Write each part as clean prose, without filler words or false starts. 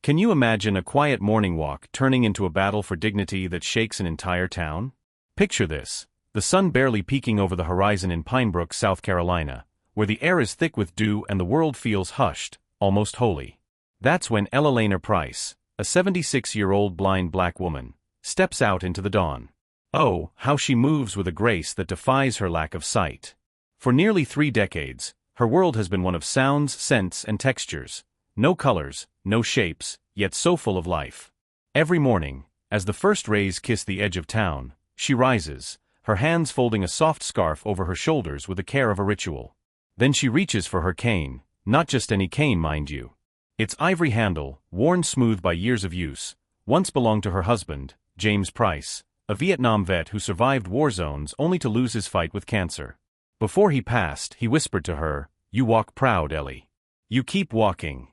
Can you imagine a quiet morning walk turning into a battle for dignity that shakes an entire town? Picture this: the sun barely peeking over the horizon in Pinebrook, South Carolina, where the air is thick with dew and the world feels hushed, almost holy. That's when Ella Price, a 76-year-old blind black woman, steps out into the dawn. Oh, how she moves with a grace that defies her lack of sight. For nearly 3 decades, her world has been one of sounds, scents, and textures. No colors, no shapes, yet so full of life. Every morning, as the first rays kiss the edge of town, she rises, her hands folding a soft scarf over her shoulders with the care of a ritual. Then she reaches for her cane, not just any cane, mind you. Its ivory handle, worn smooth by years of use, once belonged to her husband, James Price, a Vietnam vet who survived war zones only to lose his fight with cancer. Before he passed, he whispered to her, "You walk proud, Ellie. You keep walking."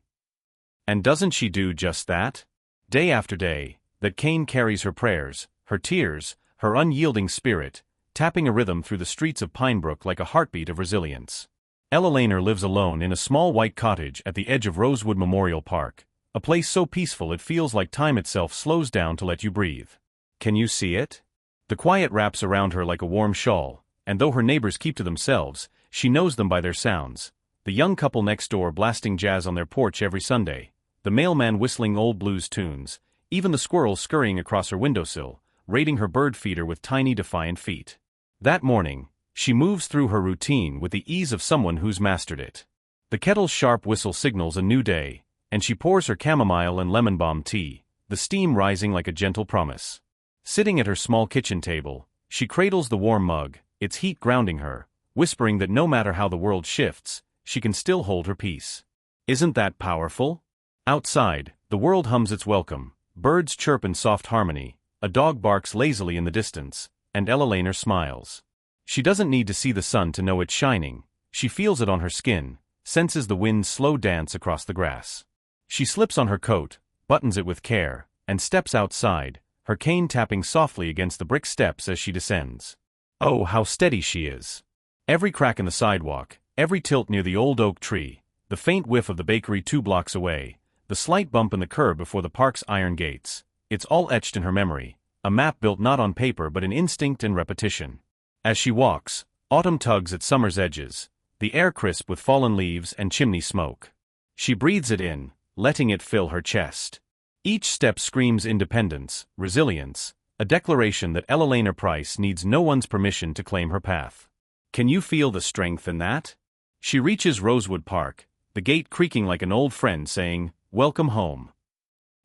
And doesn't she do just that? Day after day, that cane carries her prayers, her tears, her unyielding spirit, tapping a rhythm through the streets of Pinebrook like a heartbeat of resilience. Ella lives alone in a small white cottage at the edge of Rosewood Memorial Park, a place so peaceful it feels like time itself slows down to let you breathe. Can you see it? The quiet wraps around her like a warm shawl, and though her neighbors keep to themselves, she knows them by their sounds. The young couple next door blasting jazz on their porch every Sunday, the mailman whistling old blues tunes, even the squirrels scurrying across her windowsill, raiding her bird feeder with tiny defiant feet. That morning, she moves through her routine with the ease of someone who's mastered it. The kettle's sharp whistle signals a new day, and she pours her chamomile and lemon balm tea, the steam rising like a gentle promise. Sitting at her small kitchen table, she cradles the warm mug, its heat grounding her, whispering that no matter how the world shifts, she can still hold her peace. Isn't that powerful? Outside, the world hums its welcome, birds chirp in soft harmony, a dog barks lazily in the distance, and Ella smiles. She doesn't need to see the sun to know it's shining, she feels it on her skin, senses the wind's slow dance across the grass. She slips on her coat, buttons it with care, and steps outside, her cane tapping softly against the brick steps as she descends. Oh, how steady she is! Every crack in the sidewalk, every tilt near the old oak tree, the faint whiff of the bakery 2 blocks away, the slight bump in the curb before the park's iron gates, it's all etched in her memory, a map built not on paper but in instinct and repetition. As she walks, autumn tugs at summer's edges, the air crisp with fallen leaves and chimney smoke. She breathes it in, letting it fill her chest. Each step screams independence, resilience, a declaration that Ella Price needs no one's permission to claim her path. Can you feel the strength in that? She reaches Rosewood Park, the gate creaking like an old friend saying, "Welcome home."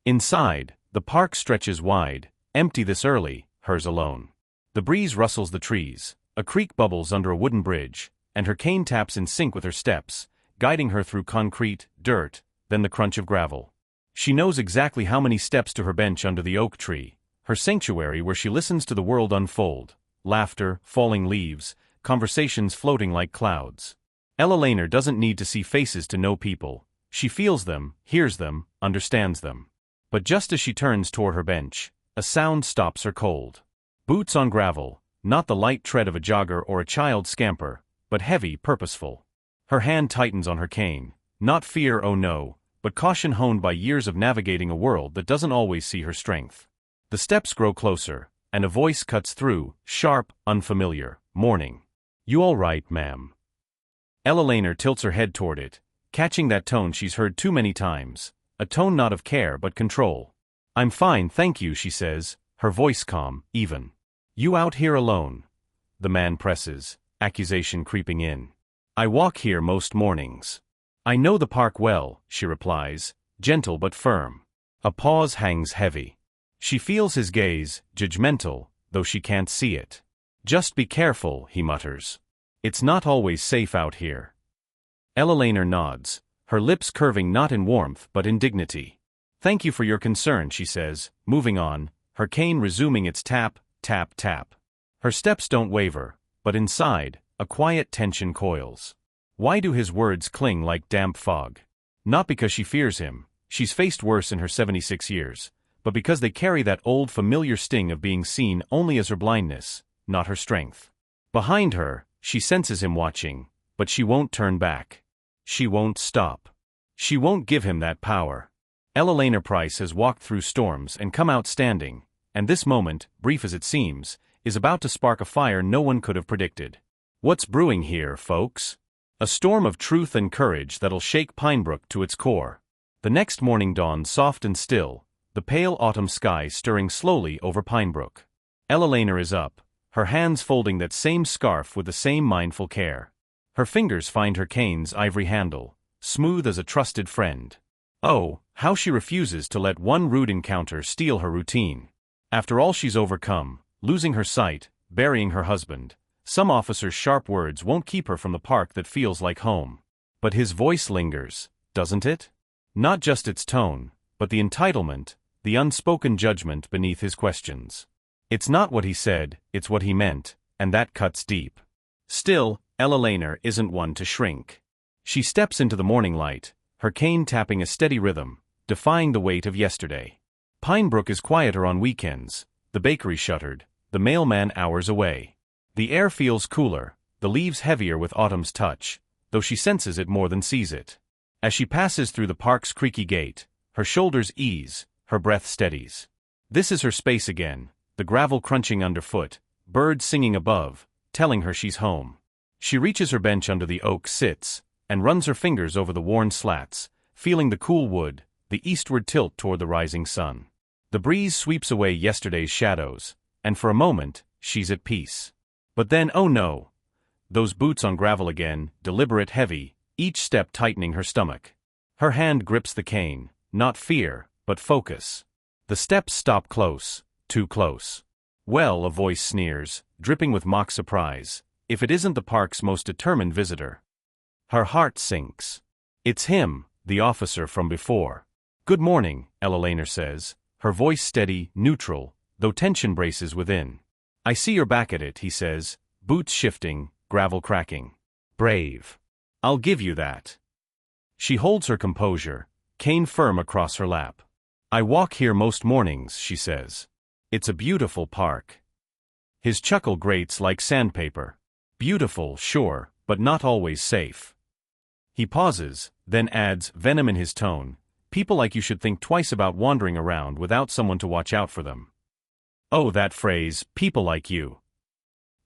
Inside, the park stretches wide, empty this early, hers alone. The breeze rustles the trees, a creek bubbles under a wooden bridge, and her cane taps in sync with her steps, guiding her through concrete, dirt, then the crunch of gravel. She knows exactly how many steps to her bench under the oak tree, her sanctuary where she listens to the world unfold, laughter, falling leaves, conversations floating like clouds. Ella doesn't need to see faces to know people. She feels them, hears them, understands them. But just as she turns toward her bench, a sound stops her cold. Boots on gravel, not the light tread of a jogger or a child scamper, but heavy, purposeful. Her hand tightens on her cane, not fear, oh no, but caution honed by years of navigating a world that doesn't always see her strength. The steps grow closer, and a voice cuts through, sharp, unfamiliar. "Morning. You all right, ma'am?" Ella tilts her head toward it, catching that tone she's heard too many times, a tone not of care but control. "I'm fine, thank you," she says, her voice calm, even. "You out here alone?" The man presses, accusation creeping in. "I walk here most mornings." "I know the park well," she replies, gentle but firm. A pause hangs heavy. She feels his gaze, judgmental, though she can't see it. "Just be careful," he mutters. "It's not always safe out here." Ella nods, her lips curving not in warmth but in dignity. "Thank you for your concern," she says, moving on, her cane resuming its tap, tap, tap. Her steps don't waver, but inside, a quiet tension coils. Why do his words cling like damp fog? Not because she fears him, she's faced worse in her 76 years, but because they carry that old familiar sting of being seen only as her blindness, not her strength. Behind her, she senses him watching, but she won't turn back. She won't stop. She won't give him that power. Elena Price has walked through storms and come out standing, and this moment, brief as it seems, is about to spark a fire no one could have predicted. What's brewing here, folks? A storm of truth and courage that'll shake Pinebrook to its core. The next morning dawns soft and still, the pale autumn sky stirring slowly over Pinebrook. Elena is up, her hands folding that same scarf with the same mindful care. Her fingers find her cane's ivory handle, smooth as a trusted friend. Oh, how she refuses to let one rude encounter steal her routine. After all she's overcome, losing her sight, burying her husband, some officer's sharp words won't keep her from the park that feels like home. But his voice lingers, doesn't it? Not just its tone, but the entitlement, the unspoken judgment beneath his questions. It's not what he said, it's what he meant, and that cuts deep. Still, Elena isn't one to shrink. She steps into the morning light, her cane tapping a steady rhythm, defying the weight of yesterday. Pinebrook is quieter on weekends, the bakery shuttered, the mailman hours away. The air feels cooler, the leaves heavier with autumn's touch, though she senses it more than sees it. As she passes through the park's creaky gate, her shoulders ease, her breath steadies. This is her space again, the gravel crunching underfoot, birds singing above, telling her she's home. She reaches her bench under the oak, sits, and runs her fingers over the worn slats, feeling the cool wood, the eastward tilt toward the rising sun. The breeze sweeps away yesterday's shadows, and for a moment, she's at peace. But then, oh no! Those boots on gravel again, deliberate, heavy, each step tightening her stomach. Her hand grips the cane, not fear, but focus. The steps stop close, too close. Well, a voice sneers, dripping with mock surprise, if it isn't the park's most determined visitor. Her heart sinks. It's him, the officer from before. Good morning, Elena says, her voice steady, neutral, though tension braces within. I see you're back at it, he says, boots shifting, gravel cracking. Brave. I'll give you that. She holds her composure, cane firm across her lap. I walk here most mornings, she says. It's a beautiful park. His chuckle grates like sandpaper. Beautiful, sure, but not always safe. He pauses, then adds, venom in his tone, people like you should think twice about wandering around without someone to watch out for them. Oh, that phrase, people like you.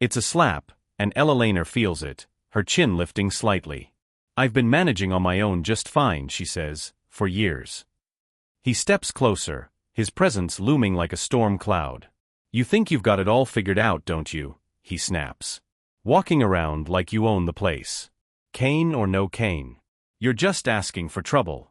It's a slap, and Elena feels it, her chin lifting slightly. I've been managing on my own just fine, she says, for years. He steps closer, his presence looming like a storm cloud. You think you've got it all figured out, don't you? He snaps. Walking around like you own the place. Cane or no cane. You're just asking for trouble.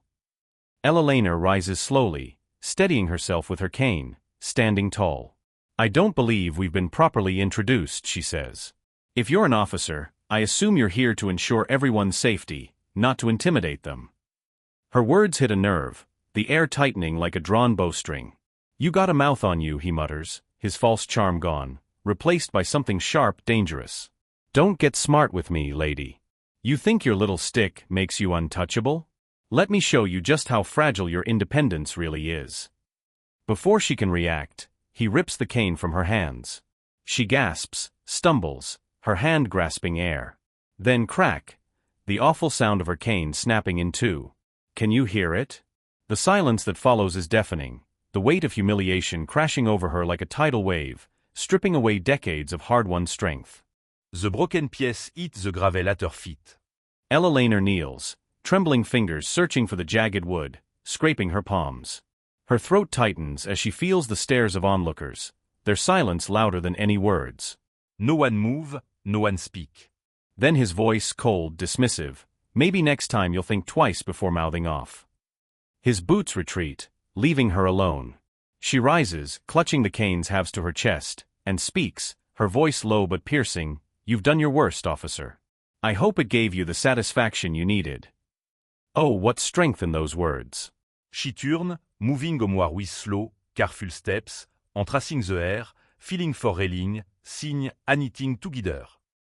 Elena rises slowly, steadying herself with her cane, standing tall. I don't believe we've been properly introduced, she says. If you're an officer, I assume you're here to ensure everyone's safety, not to intimidate them. Her words hit a nerve, the air tightening like a drawn bowstring. You got a mouth on you, he mutters, his false charm gone, replaced by something sharp, dangerous. Don't get smart with me, lady. You think your little stick makes you untouchable? Let me show you just how fragile your independence really is. Before she can react, he rips the cane from her hands. She gasps, stumbles, her hand grasping air. Then crack, the awful sound of her cane snapping in two. Can you hear it? The silence that follows is deafening, the weight of humiliation crashing over her like a tidal wave, stripping away decades of hard-won strength. The broken piece hit the gravel at her feet. Elena kneels, trembling fingers searching for the jagged wood, scraping her palms. Her throat tightens as she feels the stares of onlookers, their silence louder than any words. No one move, no one speak. Then his voice cold, dismissive. Maybe next time you'll think twice before mouthing off. His boots retreat, leaving her alone. She rises, clutching the cane's halves to her chest, and speaks, her voice low but piercing, You've done your worst, officer. I hope it gave you the satisfaction you needed. Oh, what strength in those words. She turned, moving au more with slow, careful steps, entracing the air, feeling for railing, signe, anything to guide her.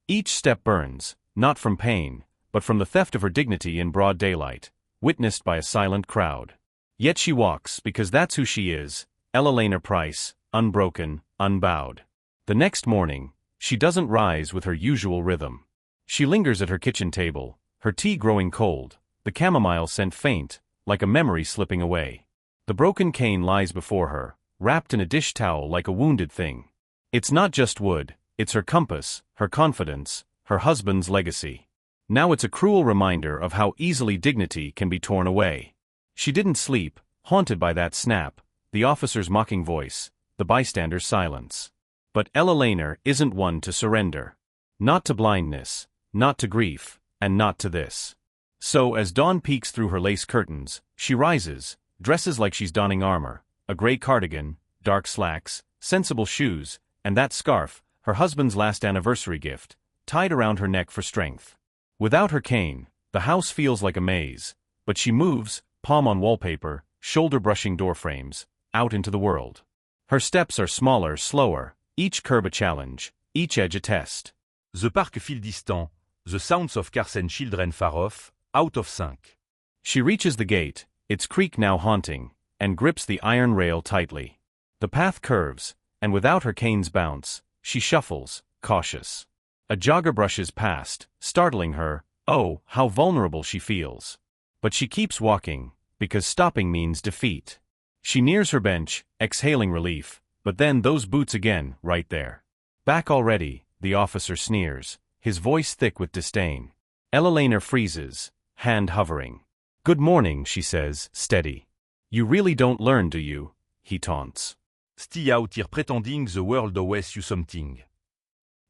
Each step burns, not from pain, but from the theft of her dignity in broad daylight, witnessed by a silent crowd. Yet she walks because that's who she is, Elena Price, unbroken, unbowed. The next morning, she doesn't rise with her usual rhythm. She lingers at her kitchen table, her tea growing cold, the chamomile scent faint, like a memory slipping away. The broken cane lies before her, wrapped in a dish towel like a wounded thing. It's not just wood, it's her compass, her confidence, her husband's legacy. Now it's a cruel reminder of how easily dignity can be torn away. She didn't sleep, haunted by that snap, the officer's mocking voice, the bystander's silence. But Ella Lehner isn't one to surrender. Not to blindness, not to grief, and not to this. So as dawn peeks through her lace curtains, she rises, dresses like she's donning armor, a gray cardigan, dark slacks, sensible shoes, and that scarf, her husband's last anniversary gift, tied around her neck for strength. Without her cane, the house feels like a maze, but she moves, palm on wallpaper, shoulder brushing door frames, out into the world. Her steps are smaller, slower, each curb a challenge, each edge a test. The park file distant, the sounds of cars and children far off, out of sync. She reaches the gate, its creak now haunting, and grips the iron rail tightly. The path curves, and without her cane's bounce, she shuffles, cautious. A jogger brushes past, startling her. Oh, how vulnerable she feels. But she keeps walking, because stopping means defeat. She nears her bench, exhaling relief, but then those boots again, right there. Back already, the officer sneers, his voice thick with disdain. Ella Lehner freezes, hand hovering. "Good morning," she says, steady. "You really don't learn, do you?" he taunts. Still out here pretending the world owes you something.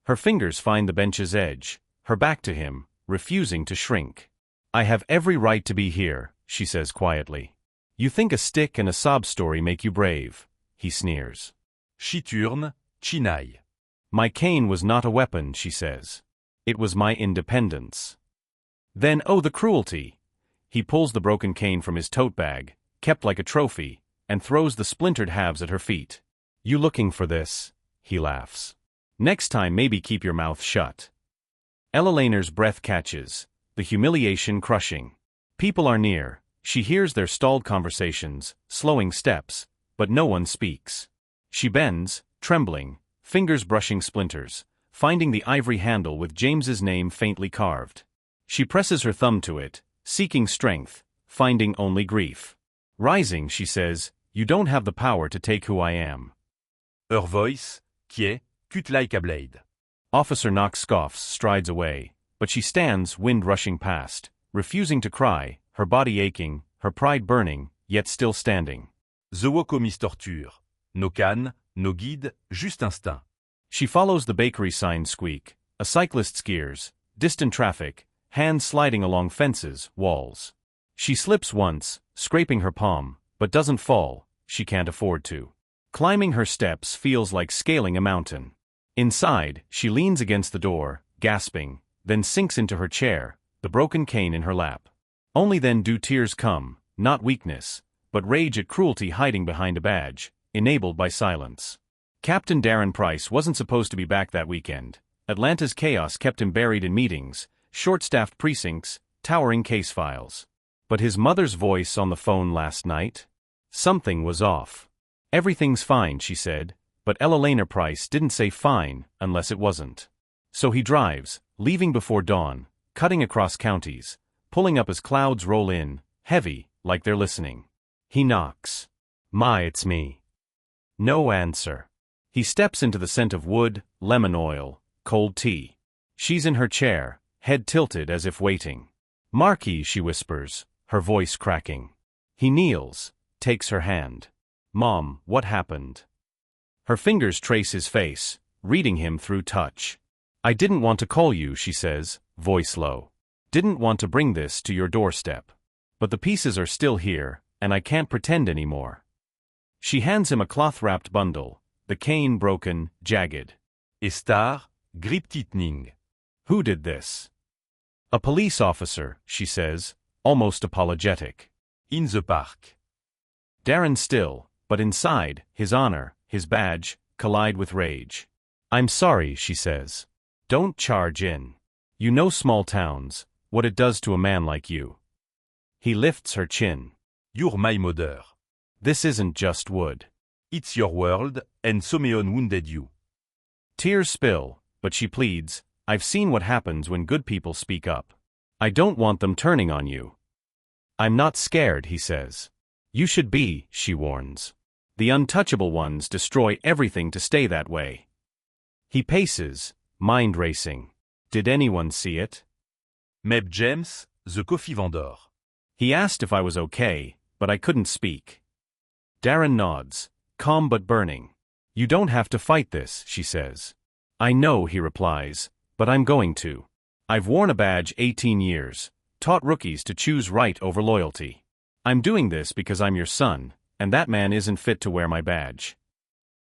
Her fingers find the bench's edge, her back to him, refusing to shrink. "I have every right to be here," she says quietly. "You think a stick and a sob story make you brave," he sneers. She turn, chinaille. "My cane was not a weapon," she says. "It was my independence." Then, oh, the cruelty! He pulls the broken cane from his tote bag, kept like a trophy, and throws the splintered halves at her feet. "You looking for this?" he laughs. "Next time maybe keep your mouth shut." Ella Lehner's breath catches, the humiliation crushing. People are near, she hears their stalled conversations, slowing steps, but no one speaks. She bends, trembling, fingers brushing splinters, finding the ivory handle with James's name faintly carved. She presses her thumb to it, seeking strength, finding only grief. Rising, she says, "You don't have the power to take who I am." Her voice, quiet, cut like a blade. Officer Knox scoffs, strides away, but she stands, wind rushing past, refusing to cry, her body aching, her pride burning, yet still standing. The walk mis torture. No canne, no guide, juste instinct. She follows the bakery sign squeak, a cyclist's gears, distant traffic, hands sliding along fences, walls. She slips once, scraping her palm, but doesn't fall, she can't afford to. Climbing her steps feels like scaling a mountain. Inside, she leans against the door, gasping, then sinks into her chair, the broken cane in her lap. Only then do tears come, not weakness, but rage at cruelty hiding behind a badge, enabled by silence. Captain Darren Price wasn't supposed to be back that weekend. Atlanta's chaos kept him buried in meetings, short-staffed precincts, towering case files. But his mother's voice on the phone last night? Something was off. "Everything's fine," she said, but Ella Lehner Price didn't say fine unless it wasn't. So he drives, leaving before dawn, cutting across counties, pulling up as clouds roll in, heavy, like they're listening. He knocks. "Ma, it's me." No answer. He steps into the scent of wood, lemon oil, cold tea. She's in her chair, head tilted as if waiting. "Marquis," she whispers, her voice cracking. He kneels, takes her hand. "Mom, what happened?" Her fingers trace his face, reading him through touch. "I didn't want to call you," she says, voice low. "Didn't want to bring this to your doorstep. But the pieces are still here, and I can't pretend anymore." She hands him a cloth-wrapped bundle, the cane broken, jagged. Estar, grip tightening. "Who did this?" "A police officer," she says, almost apologetic. In the park. Darren still, but inside, his honor, his badge, collide with rage. "I'm sorry," she says. "Don't charge in. You know small towns, what it does to a man like you." He lifts her chin. You're my mother. "This isn't just wood. It's your world, and Someone wounded you." Tears spill, but she pleads, "I've seen what happens when good people speak up. I don't want them turning on you." "I'm not scared," he says. You should be, she warns. The untouchable ones destroy everything to stay that way. He paces, mind racing. Did anyone see it? Meb James, the coffee vendor. He asked if I was okay, but I couldn't speak. Darren nods, calm but burning. You don't have to fight this, she says. I know, he replies, but I'm going to. I've worn a badge 18 years, taught rookies to choose right over loyalty. I'm doing this because I'm your son, and that man isn't fit to wear my badge.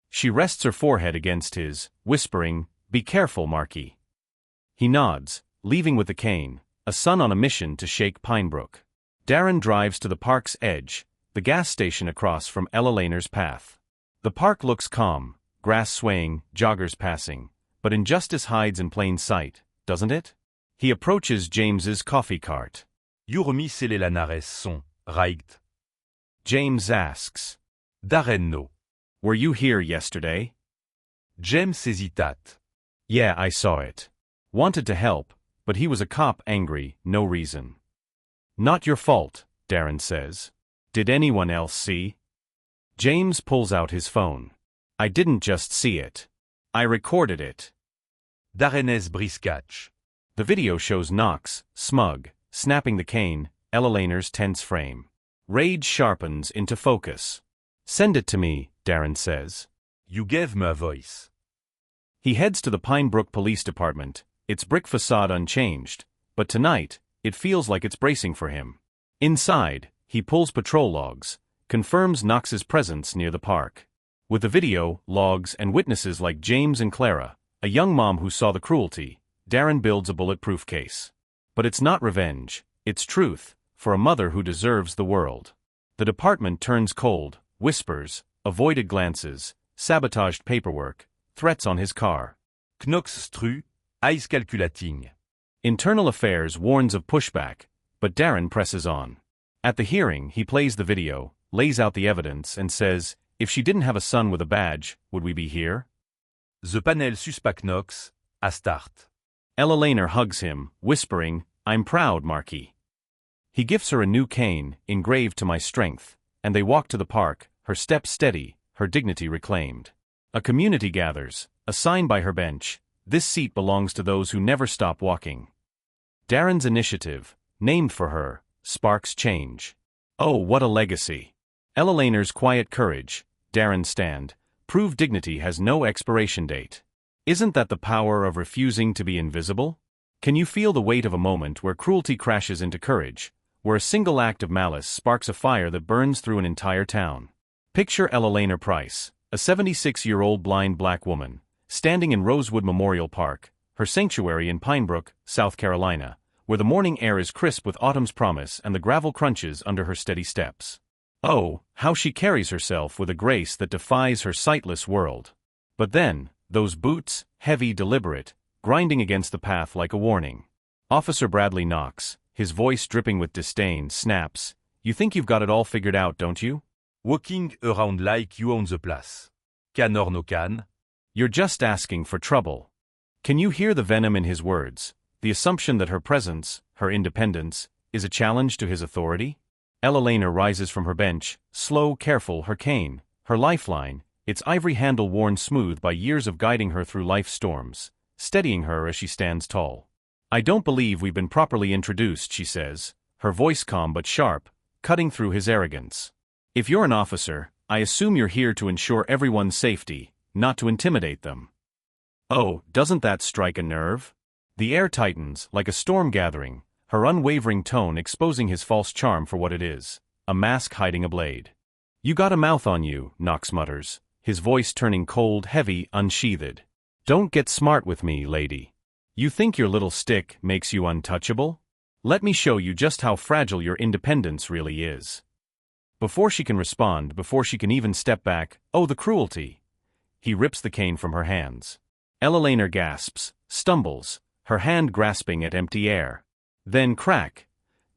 She rests her forehead against his, whispering, Be careful, Marky. He nods, leaving with the cane, a son on a mission to shake Pinebrook. Darren drives to the park's edge, the gas station across from Ella Laner's path. The park looks calm, grass swaying, joggers passing, but injustice hides in plain sight, doesn't it? He approaches James's coffee cart. Juremi sele lanares son, raigt. James asks. Darren no. Were you here yesterday? James hésitate. Yeah, I saw it. Wanted to help, but he was a cop angry, no reason. Not your fault, Darren says. Did anyone else see? James pulls out his phone. I didn't just see it. I recorded it. Darrenes briscatch. The video shows Knox, smug, snapping the cane, Ella Laner's tense frame. Rage sharpens into focus. Send it to me, Darren says. You gave me a voice. He heads to the Pinebrook Police Department, its brick facade unchanged, but tonight, it feels like it's bracing for him. Inside, he pulls patrol logs, confirms Knox's presence near the park. With the video, logs, and witnesses like James and Clara, a young mom who saw the cruelty, Darren builds a bulletproof case. But it's not revenge, it's truth, for a mother who deserves the world. The department turns cold, whispers, avoided glances, sabotaged paperwork, threats on his car. Knox stru, eyes calculating. Internal Affairs warns of pushback, but Darren presses on. At the hearing, he plays the video, lays out the evidence, and says, if she didn't have a son with a badge, would we be here? The panel suspect Knox, a start. Ella Laner hugs him, whispering, I'm proud, Marky. He gifts her a new cane, engraved to my strength, and they walk to the park, her steps steady, her dignity reclaimed. A community gathers, a sign by her bench, this seat belongs to those who never stop walking. Darren's initiative, named for her, sparks change. Oh, what a legacy. Ella Laner's quiet courage, Darren's stand, prove dignity has no expiration date. Isn't that the power of refusing to be invisible? Can you feel the weight of a moment where cruelty crashes into courage, where a single act of malice sparks a fire that burns through an entire town? Picture Ella Laner Price, a 76-year-old blind black woman, standing in Rosewood Memorial Park, her sanctuary in Pinebrook, South Carolina, where the morning air is crisp with autumn's promise and the gravel crunches under her steady steps. Oh, how she carries herself with a grace that defies her sightless world. But then, those boots, heavy, deliberate, grinding against the path like a warning. Officer Bradley Knox, his voice dripping with disdain, snaps, You think you've got it all figured out, don't you? Walking around like you own the place. Can or no can? You're just asking for trouble. Can you hear the venom in his words, the assumption that her presence, her independence, is a challenge to his authority? Ella Laner rises from her bench, slow, careful, her cane, her lifeline, its ivory handle worn smooth by years of guiding her through life's storms, steadying her as she stands tall. I don't believe we've been properly introduced, she says, her voice calm but sharp, cutting through his arrogance. If you're an officer, I assume you're here to ensure everyone's safety, not to intimidate them. Oh, doesn't that strike a nerve? The air tightens, like a storm gathering, her unwavering tone exposing his false charm for what it is, a mask hiding a blade. You got a mouth on you, Knox mutters, his voice turning cold, heavy, unsheathed. Don't get smart with me, lady. You think your little stick makes you untouchable? Let me show you just how fragile your independence really is. Before she can respond, before she can even step back, oh, the cruelty! He rips the cane from her hands. Ella Laner gasps, stumbles, her hand grasping at empty air. Then crack!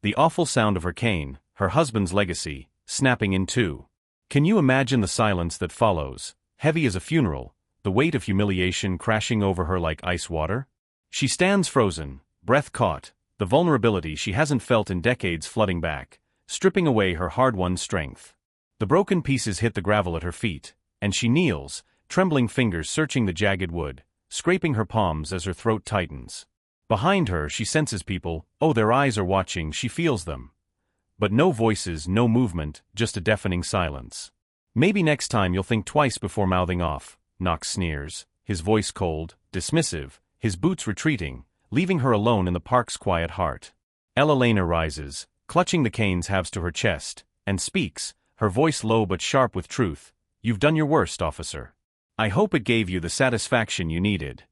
The awful sound of her cane, her husband's legacy, snapping in two. Can you imagine the silence that follows, heavy as a funeral, the weight of humiliation crashing over her like ice water? She stands frozen, breath caught, the vulnerability she hasn't felt in decades flooding back, stripping away her hard-won strength. The broken pieces hit the gravel at her feet, and she kneels, trembling fingers searching the jagged wood, scraping her palms as her throat tightens. Behind her, she senses people. Oh, their eyes are watching, she feels them. But no voices, no movement, just a deafening silence. Maybe next time you'll think twice before mouthing off, Knox sneers, his voice cold, dismissive, his boots retreating, leaving her alone in the park's quiet heart. Ella Lehner rises, clutching the cane's halves to her chest, and speaks, her voice low but sharp with truth. You've done your worst, officer. I hope it gave you the satisfaction you needed.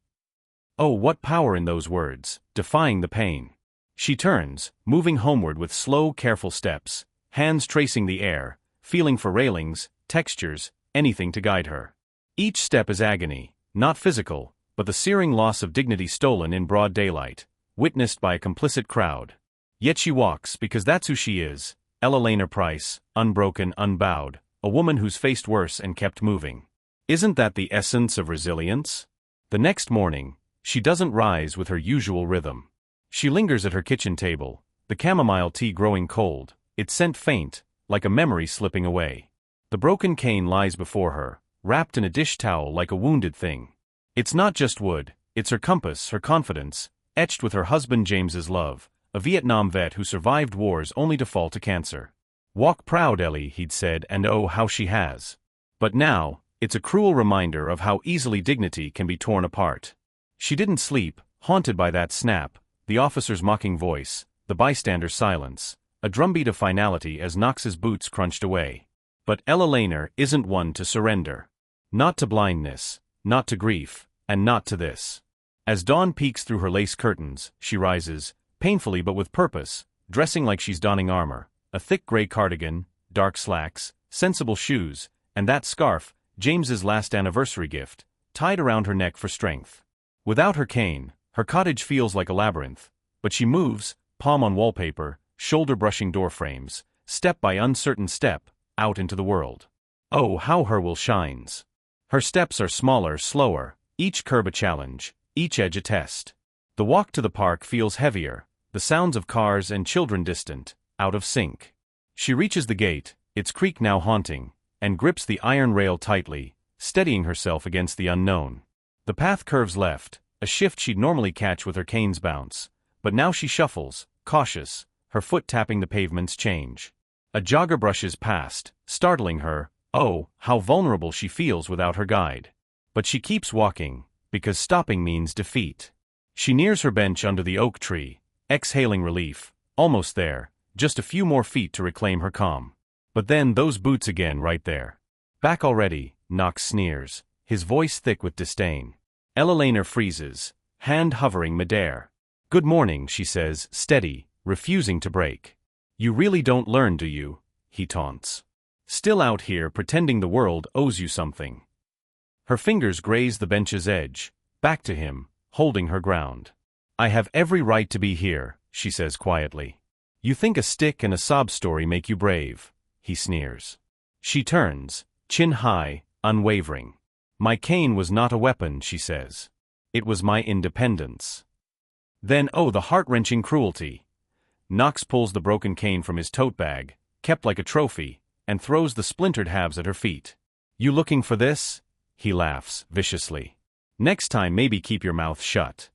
Oh, what power in those words, defying the pain. She turns, moving homeward with slow, careful steps, hands tracing the air, feeling for railings, textures, anything to guide her. Each step is agony, not physical, but the searing loss of dignity stolen in broad daylight, witnessed by a complicit crowd. Yet she walks because that's who she is, Ella Lehner Price, unbroken, unbowed, a woman who's faced worse and kept moving. Isn't that the essence of resilience? The next morning, she doesn't rise with her usual rhythm. She lingers at her kitchen table, the chamomile tea growing cold, its scent faint, like a memory slipping away. The broken cane lies before her, wrapped in a dish towel like a wounded thing. It's not just wood, it's her compass, her confidence, etched with her husband James's love, a Vietnam vet who survived wars only to fall to cancer. Walk proud, Ellie, he'd said, and oh, how she has. But now, it's a cruel reminder of how easily dignity can be torn apart. She didn't sleep, haunted by that snap, the officer's mocking voice, the bystander's silence, a drumbeat of finality as Knox's boots crunched away. But Ella Lehner isn't one to surrender. Not to blindness, not to grief, and not to this. As dawn peeks through her lace curtains, she rises, painfully but with purpose, dressing like she's donning armor, a thick gray cardigan, dark slacks, sensible shoes, and that scarf, James's last anniversary gift, tied around her neck for strength. Without her cane, her cottage feels like a labyrinth, but she moves, palm on wallpaper, shoulder brushing door frames, step by uncertain step, out into the world. Oh, how her will shines. Her steps are smaller, slower, each curb a challenge, each edge a test. The walk to the park feels heavier, the sounds of cars and children distant, out of sync. She reaches the gate, its creak now haunting, and grips the iron rail tightly, steadying herself against the unknown. The path curves left, a shift she'd normally catch with her cane's bounce, but now she shuffles, cautious, her foot tapping the pavement's change. A jogger brushes past, startling her. Oh, how vulnerable she feels without her guide. But she keeps walking, because stopping means defeat. She nears her bench under the oak tree, exhaling relief, almost there, just a few more feet to reclaim her calm. But then those boots again right there. Back already, Knox sneers, his voice thick with disdain. Ella Lehner freezes, hand hovering midair. Good morning, she says, steady, refusing to break. You really don't learn, do you? He taunts. Still out here pretending the world owes you something. Her fingers graze the bench's edge, back to him, holding her ground. I have every right to be here, she says quietly. You think a stick and a sob story make you brave, he sneers. She turns, chin high, unwavering. My cane was not a weapon, she says. It was my independence. Then, oh, the heart-wrenching cruelty. Knox pulls the broken cane from his tote bag, kept like a trophy, and throws the splintered halves at her feet. You looking for this? He laughs, viciously. Next time maybe keep your mouth shut.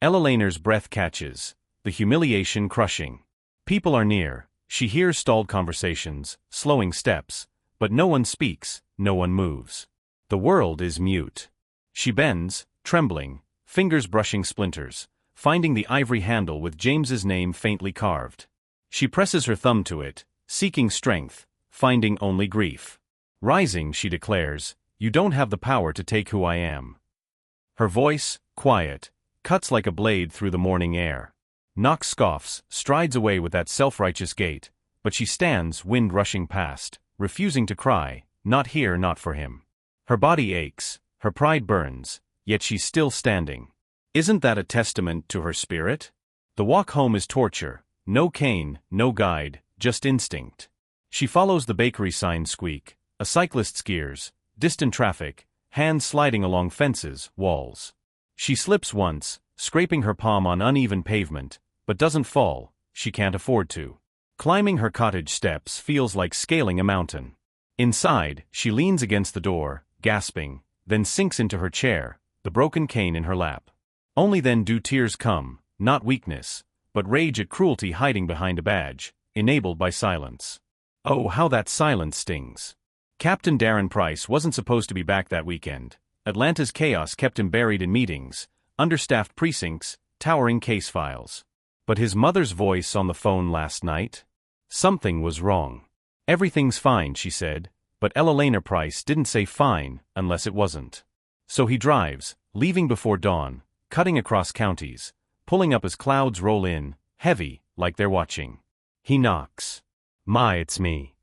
Ella Lehner's breath catches, the humiliation crushing. People are near, she hears stalled conversations, slowing steps, but no one speaks, no one moves. The world is mute. She bends, trembling, fingers brushing splinters, finding the ivory handle with James's name faintly carved. She presses her thumb to it, seeking strength, finding only grief. Rising, she declares, you don't have the power to take who I am. Her voice, quiet, cuts like a blade through the morning air. Knox scoffs, strides away with that self-righteous gait, but she stands, wind rushing past, refusing to cry, not here, not for him. Her body aches, her pride burns, yet she's still standing. Isn't that a testament to her spirit? The walk home is torture, no cane, no guide, just instinct. She follows the bakery sign squeak, a cyclist's gears, distant traffic, hands sliding along fences, walls. She slips once, scraping her palm on uneven pavement, but doesn't fall, she can't afford to. Climbing her cottage steps feels like scaling a mountain. Inside, she leans against the door, gasping, then sinks into her chair, the broken cane in her lap. Only then do tears come, not weakness, but rage at cruelty hiding behind a badge, enabled by silence. Oh, how that silence stings. Captain Darren Price wasn't supposed to be back that weekend. Atlanta's chaos kept him buried in meetings, understaffed precincts, towering case files. But his mother's voice on the phone last night? Something was wrong. Everything's fine, she said, but Elena Price didn't say fine unless it wasn't. So he drives, leaving before dawn, cutting across counties, pulling up as clouds roll in, heavy, like they're watching. He knocks. "My, it's me."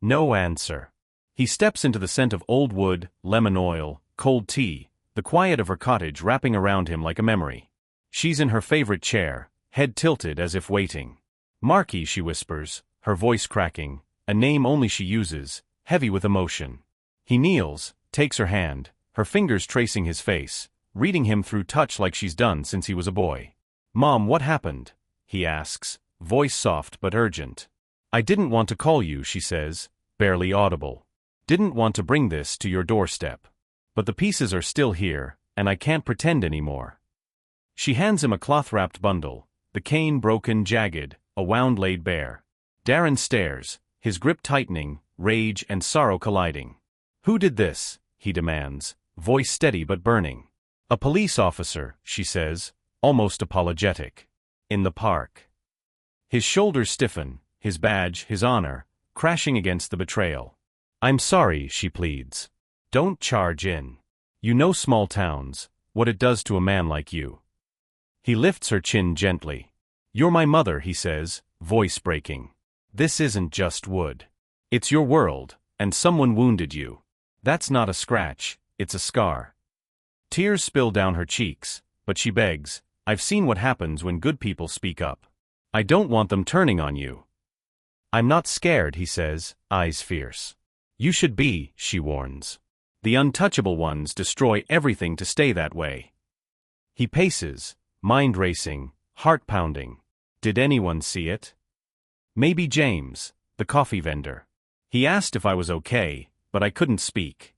No answer. He steps into the scent of old wood, lemon oil, cold tea, the quiet of her cottage wrapping around him like a memory. She's in her favorite chair, head tilted as if waiting. "Marky," she whispers, her voice cracking, a name only she uses, heavy with emotion. He kneels, takes her hand, her fingers tracing his face, reading him through touch like she's done since he was a boy. "Mom, what happened?" he asks, voice soft but urgent. "I didn't want to call you," she says, barely audible. "Didn't want to bring this to your doorstep. But the pieces are still here, and I can't pretend anymore." She hands him a cloth-wrapped bundle, the cane broken, jagged, a wound laid bare. Darren stares, his grip tightening, rage and sorrow colliding. "Who did this?" he demands, voice steady but burning. "A police officer," she says, almost apologetic. "In the park." His shoulders stiffen, his badge, his honor, crashing against the betrayal. "I'm sorry," she pleads. "Don't charge in. You know small towns, what it does to a man like you." He lifts her chin gently. "You're my mother," he says, voice breaking. "This isn't just wood. It's your world, and someone wounded you. That's not a scratch, it's a scar." Tears spill down her cheeks, but she begs, "I've seen what happens when good people speak up. I don't want them turning on you." "I'm not scared," he says, eyes fierce. "You should be," she warns. "The untouchable ones destroy everything to stay that way." He paces, mind racing, heart pounding. Did anyone see it? Maybe James, the coffee vendor. He asked if I was okay, but I couldn't speak.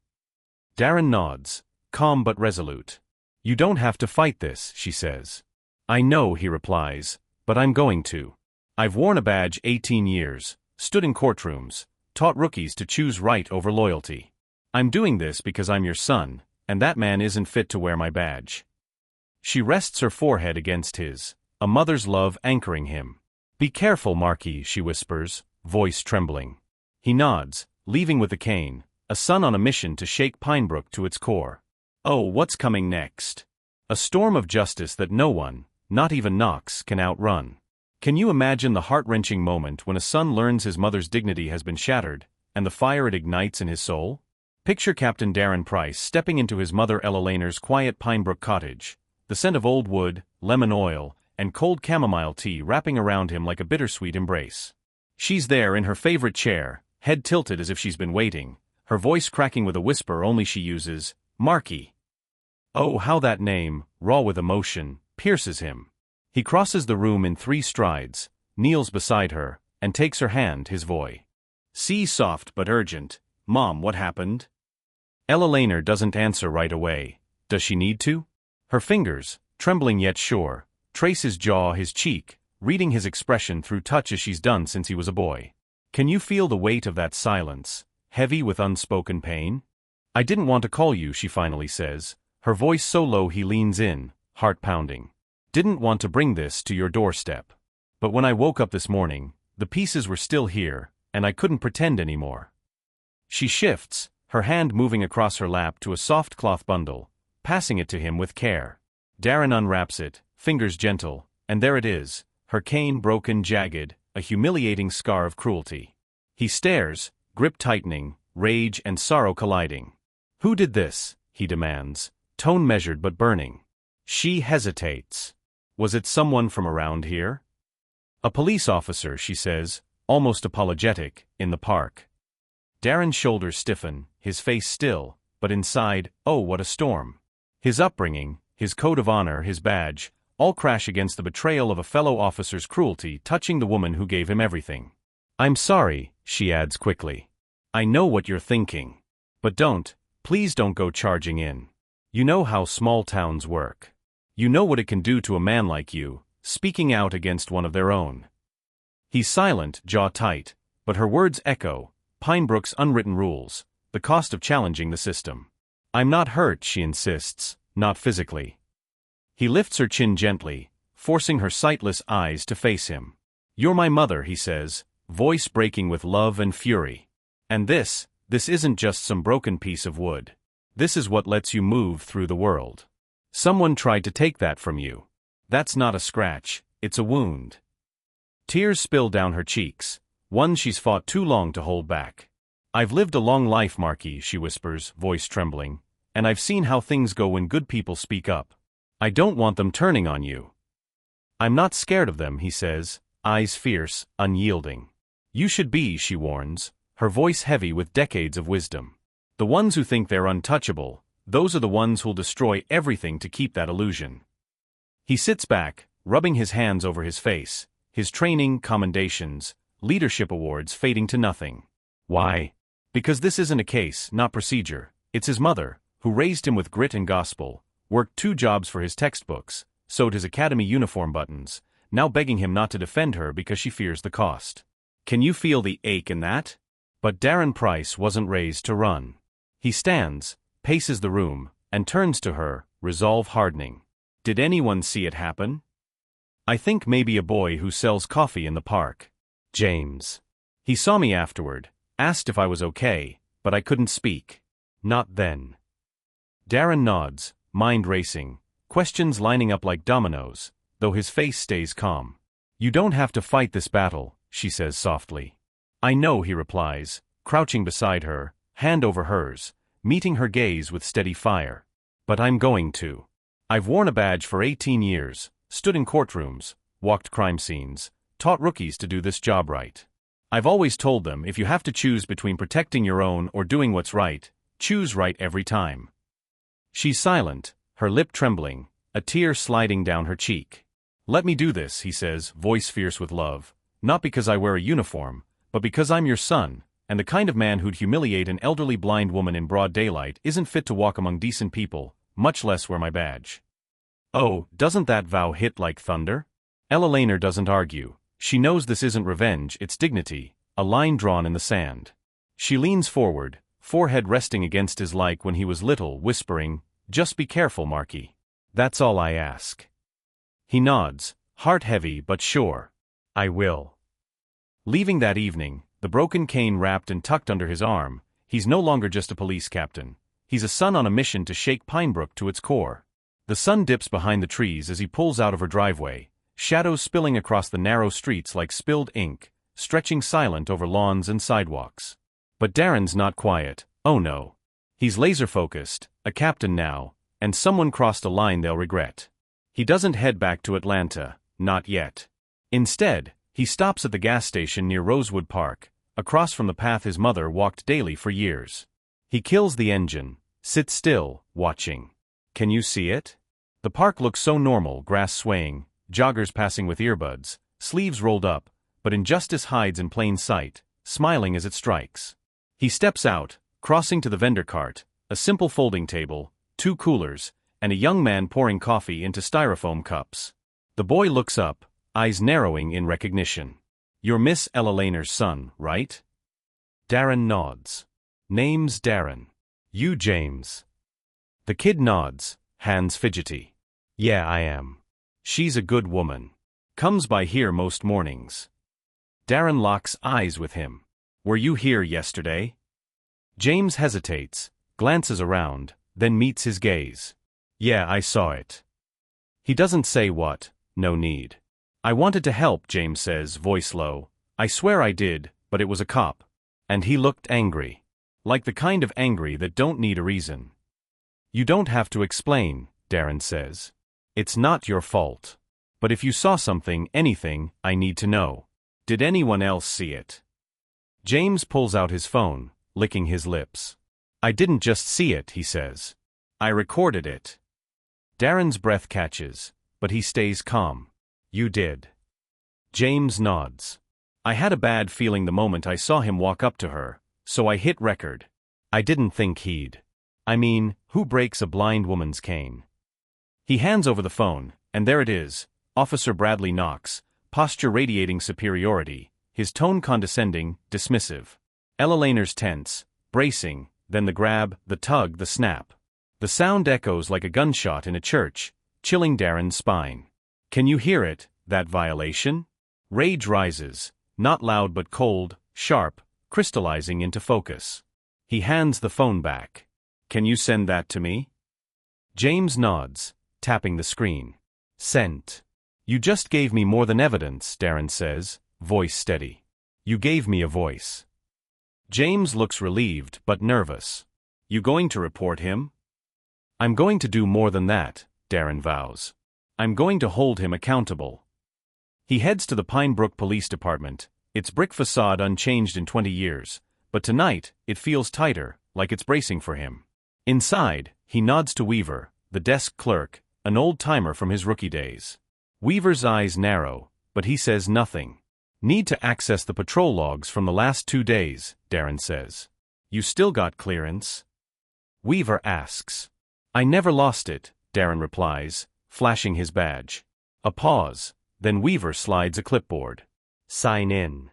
Darren nods, calm but resolute. "You don't have to fight this," she says. "I know," he replies, "but I'm going to. I've worn a badge 18 years, stood in courtrooms, taught rookies to choose right over loyalty. I'm doing this because I'm your son, and that man isn't fit to wear my badge." She rests her forehead against his, a mother's love anchoring him. "Be careful, Marky," she whispers, voice trembling. He nods, leaving with the cane, a son on a mission to shake Pinebrook to its core. Oh, what's coming next? A storm of justice that no one, not even Knox, can outrun. Can you imagine the heart-wrenching moment when a son learns his mother's dignity has been shattered, and the fire it ignites in his soul? Picture Captain Darren Price stepping into his mother Eleanor's quiet Pinebrook cottage, the scent of old wood, lemon oil, and cold chamomile tea wrapping around him like a bittersweet embrace. She's there in her favorite chair, head tilted as if she's been waiting, her voice cracking with a whisper only she uses, "Marky." Oh, how that name, raw with emotion, pierces him. He crosses the room in 3 strides, kneels beside her, and takes her hand, his voice. Soft but urgent, "Mom, what happened?" Eleanor doesn't answer right away. Does she need to? Her fingers, trembling yet sure, trace his jaw, his cheek, reading his expression through touch as she's done since he was a boy. Can you feel the weight of that silence, heavy with unspoken pain? "I didn't want to call you," she finally says, her voice so low he leans in, heart pounding. "Didn't want to bring this to your doorstep. But when I woke up this morning, the pieces were still here, and I couldn't pretend anymore." She shifts, her hand moving across her lap to a soft cloth bundle, passing it to him with care. Darren unwraps it, fingers gentle, and there it is, her cane broken, jagged, a humiliating scar of cruelty. He stares, grip tightening, rage and sorrow colliding. "Who did this?" he demands, tone measured but burning. She hesitates. "Was it someone from around here?" "A police officer," she says, almost apologetic, "in the park." Darren's shoulders stiffen, his face still, but inside, oh what a storm. His upbringing, his code of honor, his badge, all crash against the betrayal of a fellow officer's cruelty touching the woman who gave him everything. "I'm sorry," she adds quickly. I know what you're thinking. But please don't go charging in. You know how small towns work. You know what it can do to a man like you, speaking out against one of their own. He's silent, jaw tight, but her words echo, Pinebrook's unwritten rules, the cost of challenging the system. I'm not hurt, she insists, not physically. He lifts her chin gently, forcing her sightless eyes to face him. You're my mother, he says, voice breaking with love and fury. And this isn't just some broken piece of wood. This is what lets you move through the world. Someone tried to take that from you. That's not a scratch, it's a wound. Tears spill down her cheeks, one she's fought too long to hold back. I've lived a long life, Marquis, she whispers, voice trembling, and I've seen how things go when good people speak up. I don't want them turning on you. I'm not scared of them, he says, eyes fierce, unyielding. You should be, she warns, her voice heavy with decades of wisdom. The ones who think they're untouchable, those are the ones who'll destroy everything to keep that illusion. He sits back, rubbing his hands over his face, his training, commendations, leadership awards fading to nothing. Why? Because this isn't a case, not procedure. It's his mother, who raised him with grit and gospel, worked 2 jobs for his textbooks, sewed his academy uniform buttons, now begging him not to defend her because she fears the cost. Can you feel the ache in that? But Darren Price wasn't raised to run. He stands, paces the room, and turns to her, resolve hardening. Did anyone see it happen? I think maybe a boy who sells coffee in the park. James. He saw me afterward, asked if I was okay, but I couldn't speak. Not then. Darren nods, mind racing, questions lining up like dominoes, though his face stays calm. You don't have to fight this battle, she says softly. I know, he replies, crouching beside her, hand over hers, meeting her gaze with steady fire. But I'm going to. I've worn a badge for 18 years, stood in courtrooms, walked crime scenes, taught rookies to do this job right. I've always told them if you have to choose between protecting your own or doing what's right, choose right every time. She's silent, her lip trembling, a tear sliding down her cheek. Let me do this, he says, voice fierce with love, not because I wear a uniform, but because I'm your son, and the kind of man who'd humiliate an elderly blind woman in broad daylight isn't fit to walk among decent people, much less wear my badge. Oh, doesn't that vow hit like thunder? Ella Lehner doesn't argue. She knows this isn't revenge, it's dignity, a line drawn in the sand. She leans forward, forehead resting against his like when he was little, whispering, just be careful, Marquis. That's all I ask. He nods, heart heavy but sure. I will. Leaving that evening, the broken cane wrapped and tucked under his arm, he's no longer just a police captain. He's a son on a mission to shake Pinebrook to its core. The sun dips behind the trees as he pulls out of her driveway, shadows spilling across the narrow streets like spilled ink, stretching silent over lawns and sidewalks. But Darren's not quiet, oh no. He's laser-focused, a captain now, and someone crossed a line they'll regret. He doesn't head back to Atlanta, not yet. Instead, he stops at the gas station near Rosewood Park, across from the path his mother walked daily for years. He kills the engine, sits still, watching. Can you see it? The park looks so normal, grass swaying, joggers passing with earbuds, sleeves rolled up, but injustice hides in plain sight, smiling as it strikes. He steps out, crossing to the vendor cart, a simple folding table, 2 coolers, and a young man pouring coffee into styrofoam cups. The boy looks up, eyes narrowing in recognition. You're Miss Ella Lehner's son, right? Darren nods. Name's Darren. You James. The kid nods, hands fidgety. Yeah, I am. She's a good woman. Comes by here most mornings. Darren locks eyes with him. Were you here yesterday? James hesitates, glances around, then meets his gaze. Yeah, I saw it. He doesn't say what, no need. I wanted to help, James says, voice low. I swear I did, but it was a cop. And he looked angry. Like the kind of angry that don't need a reason. You don't have to explain, Darren says. It's not your fault. But if you saw something, anything, I need to know. Did anyone else see it? James pulls out his phone, licking his lips. I didn't just see it, he says. I recorded it. Darren's breath catches, but he stays calm. You did. James nods. I had a bad feeling the moment I saw him walk up to her, so I hit record. I didn't think he'd. I mean, who breaks a blind woman's cane? He hands over the phone, and there it is, Officer Bradley Knox, posture radiating superiority, his tone condescending, dismissive. Ella Laner's tense, bracing, then the grab, the tug, the snap. The sound echoes like a gunshot in a church, chilling Darren's spine. Can you hear it, that violation? Rage rises, not loud but cold, sharp, crystallizing into focus. He hands the phone back. Can you send that to me? James nods, tapping the screen. Sent. You just gave me more than evidence, Darren says, voice steady. You gave me a voice. James looks relieved but nervous. You going to report him? I'm going to do more than that, Darren vows. I'm going to hold him accountable. He heads to the Pine Brook Police Department, its brick facade unchanged in 20 years, but tonight it feels tighter, like it's bracing for him. Inside, he nods to Weaver, the desk clerk, an old-timer from his rookie days. Weaver's eyes narrow, but he says nothing. Need to access the patrol logs from the last 2 days, Darren says. You still got clearance? Weaver asks. I never lost it, Darren replies, flashing his badge. A pause, then Weaver slides a clipboard. Sign in.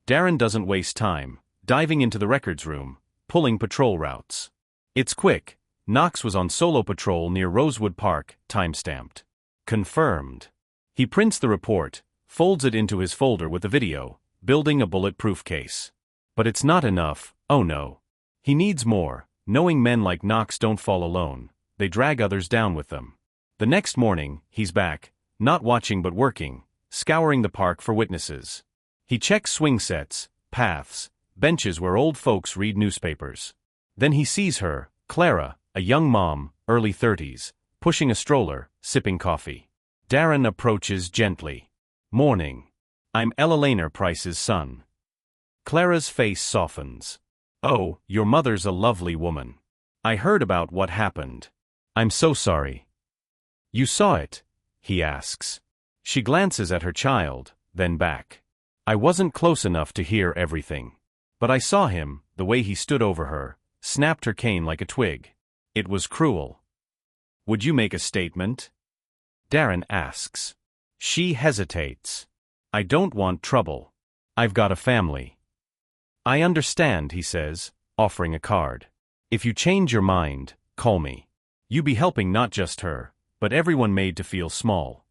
Darren doesn't waste time, diving into the records room, pulling patrol routes. It's quick. Knox was on solo patrol near Rosewood Park, time-stamped. Confirmed. He prints the report, folds it into his folder with the video, building a bulletproof case. But it's not enough, oh no. He needs more, knowing men like Knox don't fall alone, they drag others down with them. The next morning, he's back, not watching but working, scouring the park for witnesses. He checks swing sets, paths, benches where old folks read newspapers. Then he sees her, Clara, a young mom, early 30s, pushing a stroller, sipping coffee. Darren approaches gently. Morning. I'm Ella Laner Price's son. Clara's face softens. Oh, your mother's a lovely woman. I heard about what happened. I'm so sorry. You saw it? He asks. She glances at her child, then back. I wasn't close enough to hear everything. But I saw him, the way he stood over her, snapped her cane like a twig. It was cruel. Would you make a statement? Darren asks. She hesitates. I don't want trouble. I've got a family. I understand, he says, offering a card. If you change your mind, call me. You be helping not just her, but everyone made to feel small.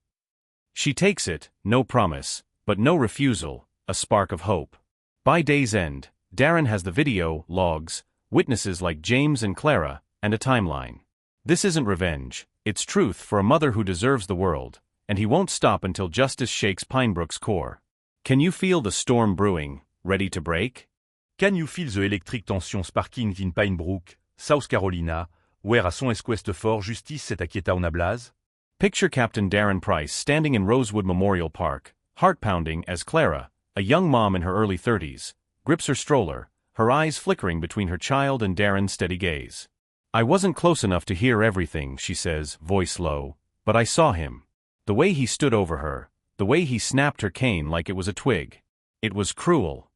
She takes it, no promise, but no refusal, a spark of hope. By day's end, Darren has the video, logs, witnesses like James and Clara, and a timeline. This isn't revenge, it's truth for a mother who deserves the world, and he won't stop until justice shakes Pinebrook's core. Can you feel the storm brewing, ready to break? Can you feel the electric tension sparking in Pinebrook, South Carolina, where a son esqueste fort justice s'est acquieta una blase? Picture Captain Darren Price standing in Rosewood Memorial Park, heart-pounding as Clara, a young mom in her early 30s, grips her stroller, her eyes flickering between her child and Darren's steady gaze. I wasn't close enough to hear everything, she says, voice low, but I saw him. The way he stood over her, the way he snapped her cane like it was a twig. It was cruel.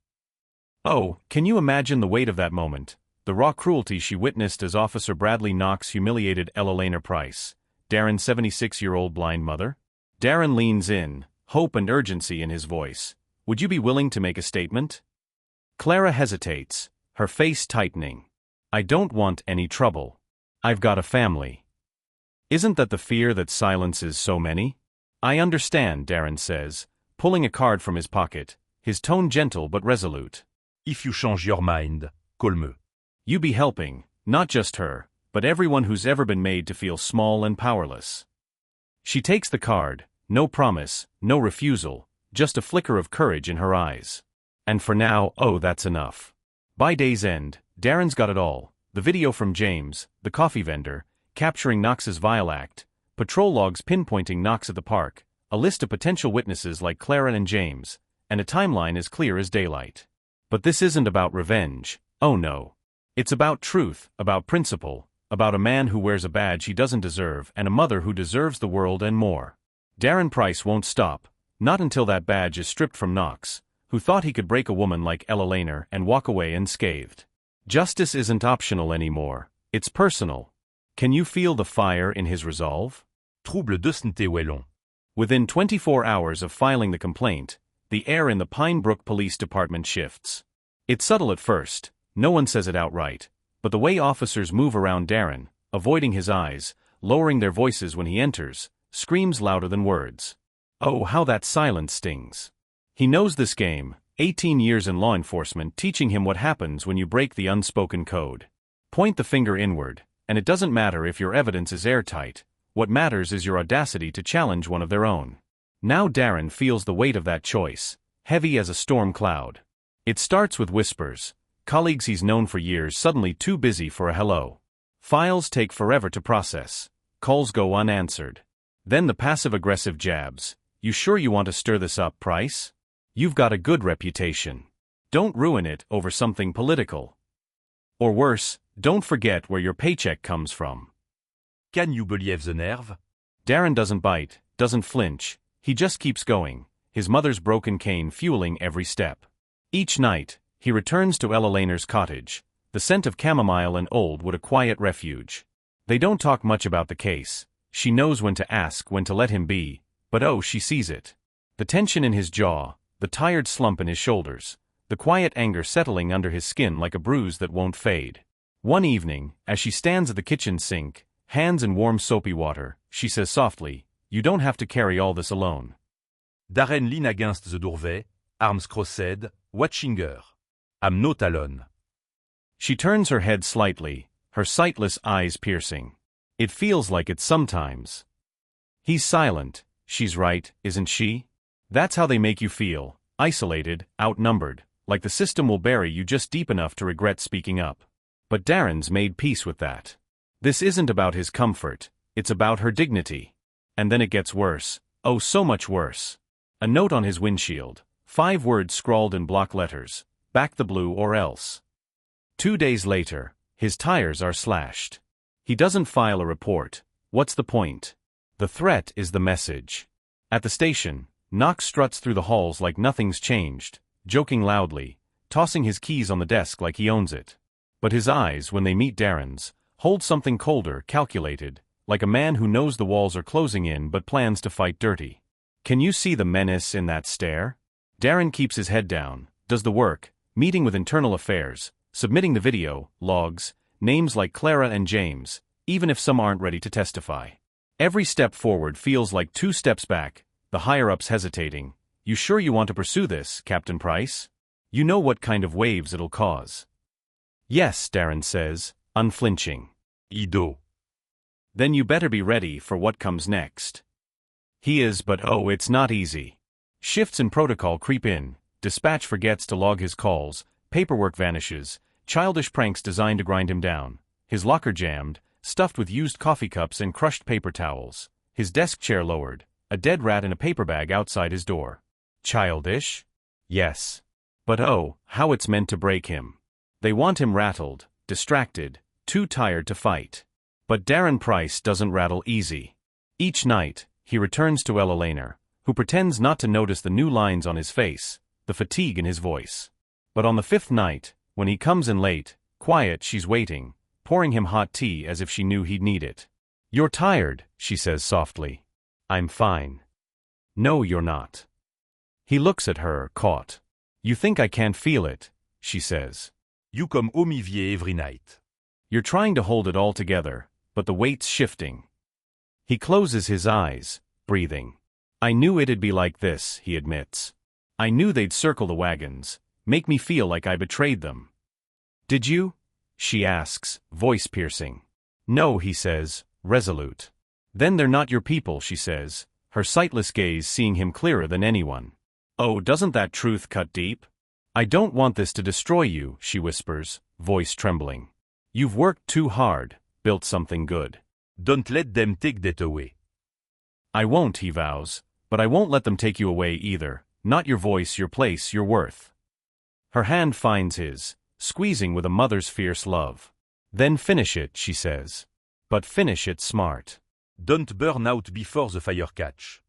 Oh, can you imagine the weight of that moment, the raw cruelty she witnessed as Officer Bradley Knox humiliated Ella Laner Price, Darren's 76-year-old blind mother? Darren leans in, hope and urgency in his voice. Would you be willing to make a statement? Clara hesitates, her face tightening. I don't want any trouble. I've got a family. Isn't that the fear that silences so many? I understand, Darren says, pulling a card from his pocket, his tone gentle but resolute. If you change your mind, call me. You be helping, not just her, but everyone who's ever been made to feel small and powerless. She takes the card, no promise, no refusal, just a flicker of courage in her eyes. And for now, oh, that's enough. By day's end, Darren's got it all, the video from James, the coffee vendor, capturing Knox's vile act, patrol logs pinpointing Knox at the park, a list of potential witnesses like Clara and James, and a timeline as clear as daylight. But this isn't about revenge, oh no. It's about truth, about principle, about a man who wears a badge he doesn't deserve and a mother who deserves the world and more. Darren Price won't stop, not until that badge is stripped from Knox, who thought he could break a woman like Ella Lehner and walk away unscathed. Justice isn't optional anymore, it's personal. Can you feel the fire in his resolve? Trouble de santé Wellon. Within 24 hours of filing the complaint, the air in the Pine Brook Police Department shifts. It's subtle at first, no one says it outright, but the way officers move around Darren, avoiding his eyes, lowering their voices when he enters, screams louder than words. Oh, how that silence stings. He knows this game, 18 years in law enforcement teaching him what happens when you break the unspoken code. Point the finger inward, and it doesn't matter if your evidence is airtight, what matters is your audacity to challenge one of their own. Now Darren feels the weight of that choice, heavy as a storm cloud. It starts with whispers, colleagues he's known for years suddenly too busy for a hello. Files take forever to process, calls go unanswered. Then the passive-aggressive jabs. You sure you want to stir this up, Price? You've got a good reputation. Don't ruin it over something political. Or worse, don't forget where your paycheck comes from. Can you believe the nerve? Darren doesn't bite, doesn't flinch, he just keeps going, his mother's broken cane fueling every step. Each night, he returns to Ella Lehner's cottage, the scent of chamomile and old wood a quiet refuge. They don't talk much about the case, she knows when to ask, when to let him be, but oh, she sees it. The tension in his jaw, the tired slump in his shoulders, the quiet anger settling under his skin like a bruise that won't fade. One evening, as she stands at the kitchen sink, hands in warm soapy water, she says softly, "You don't have to carry all this alone." Darren lean against the doorway, arms crossed, watching her. I'm not alone. She turns her head slightly, her sightless eyes piercing. It feels like it sometimes. He's silent, she's right, isn't she? That's how they make you feel, isolated, outnumbered, like the system will bury you just deep enough to regret speaking up. But Darren's made peace with that. This isn't about his comfort, it's about her dignity. And then it gets worse, oh so much worse. A note on his windshield, 5 words scrawled in block letters, back the blue or else. 2 days later, his tires are slashed. He doesn't file a report, what's the point? The threat is the message. At the station, Knox struts through the halls like nothing's changed, joking loudly, tossing his keys on the desk like he owns it. But his eyes, when they meet Darren's, hold something colder, calculated, like a man who knows the walls are closing in but plans to fight dirty. Can you see the menace in that stare? Darren keeps his head down, does the work, meeting with internal affairs, submitting the video, logs, names like Clara and James, even if some aren't ready to testify. Every step forward feels like 2 steps back, the higher-ups hesitating. You sure you want to pursue this, Captain Price? You know what kind of waves it'll cause. Yes, Darren says, unflinching. Ido. Then you better be ready for what comes next. He is, but oh, it's not easy. Shifts in protocol creep in, dispatch forgets to log his calls, paperwork vanishes, childish pranks designed to grind him down, his locker jammed, stuffed with used coffee cups and crushed paper towels, his desk chair lowered, a dead rat in a paper bag outside his door. Childish? Yes. But oh, how it's meant to break him. They want him rattled, distracted, too tired to fight. But Darren Price doesn't rattle easy. Each night, he returns to Ella Lehner, who pretends not to notice the new lines on his face, the fatigue in his voice. But on the 5th night, when he comes in late, quiet, she's waiting, pouring him hot tea as if she knew he'd need it. You're tired, she says softly. I'm fine. No, you're not. He looks at her, caught. You think I can't feel it, she says. You come au mivier every night. You're trying to hold it all together, but the weight's shifting. He closes his eyes, breathing. I knew it'd be like this, he admits. I knew they'd circle the wagons, make me feel like I betrayed them. Did you? She asks, voice piercing. No, he says, resolute. Then they're not your people, she says, her sightless gaze seeing him clearer than anyone. Oh, doesn't that truth cut deep? I don't want this to destroy you, she whispers, voice trembling. You've worked too hard, built something good. Don't let them take that away. I won't, he vows, but I won't let them take you away either, not your voice, your place, your worth. Her hand finds his, squeezing with a mother's fierce love. Then finish it, she says. But finish it smart. Don't burn out before the fire catch.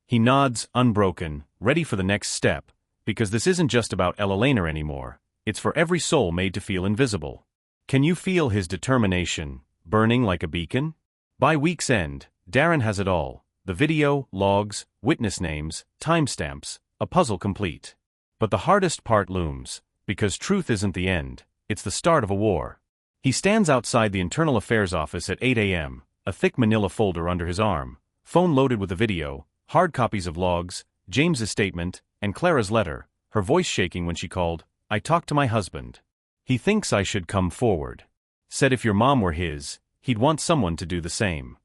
He nods, unbroken, ready for the next step, because this isn't just about Elena anymore, it's for every soul made to feel invisible. Can you feel his determination, burning like a beacon? By week's end, Darren has it all: the video, logs, witness names, timestamps, a puzzle complete. But the hardest part looms, because truth isn't the end, it's the start of a war. He stands outside the Internal Affairs office at 8 a.m., a thick manila folder under his arm, phone loaded with the video, hard copies of logs, James's statement, and Clara's letter, her voice shaking when she called, "I talked to my husband. He thinks I should come forward. Said if your mom were his, he'd want someone to do the same."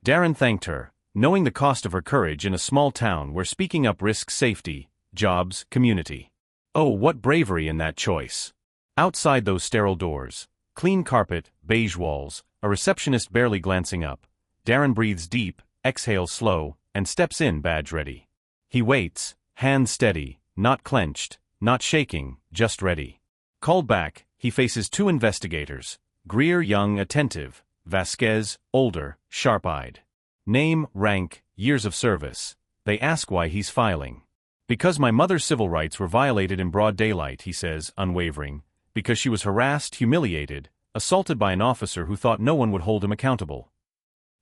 Darren thanked her, knowing the cost of her courage in a small town where speaking up risks safety, jobs, community. Oh, what bravery in that choice. Outside those sterile doors, clean carpet, beige walls, a receptionist barely glancing up, Darren breathes deep, exhales slow, and steps in, badge ready. He waits, hands steady, not clenched, not shaking, just ready. Called back, he faces two investigators, Greer young, attentive, Vasquez, older, sharp-eyed. Name, rank, years of service. They ask why he's filing. "Because my mother's civil rights were violated in broad daylight," he says, unwavering. "Because she was harassed, humiliated, assaulted by an officer who thought no one would hold him accountable."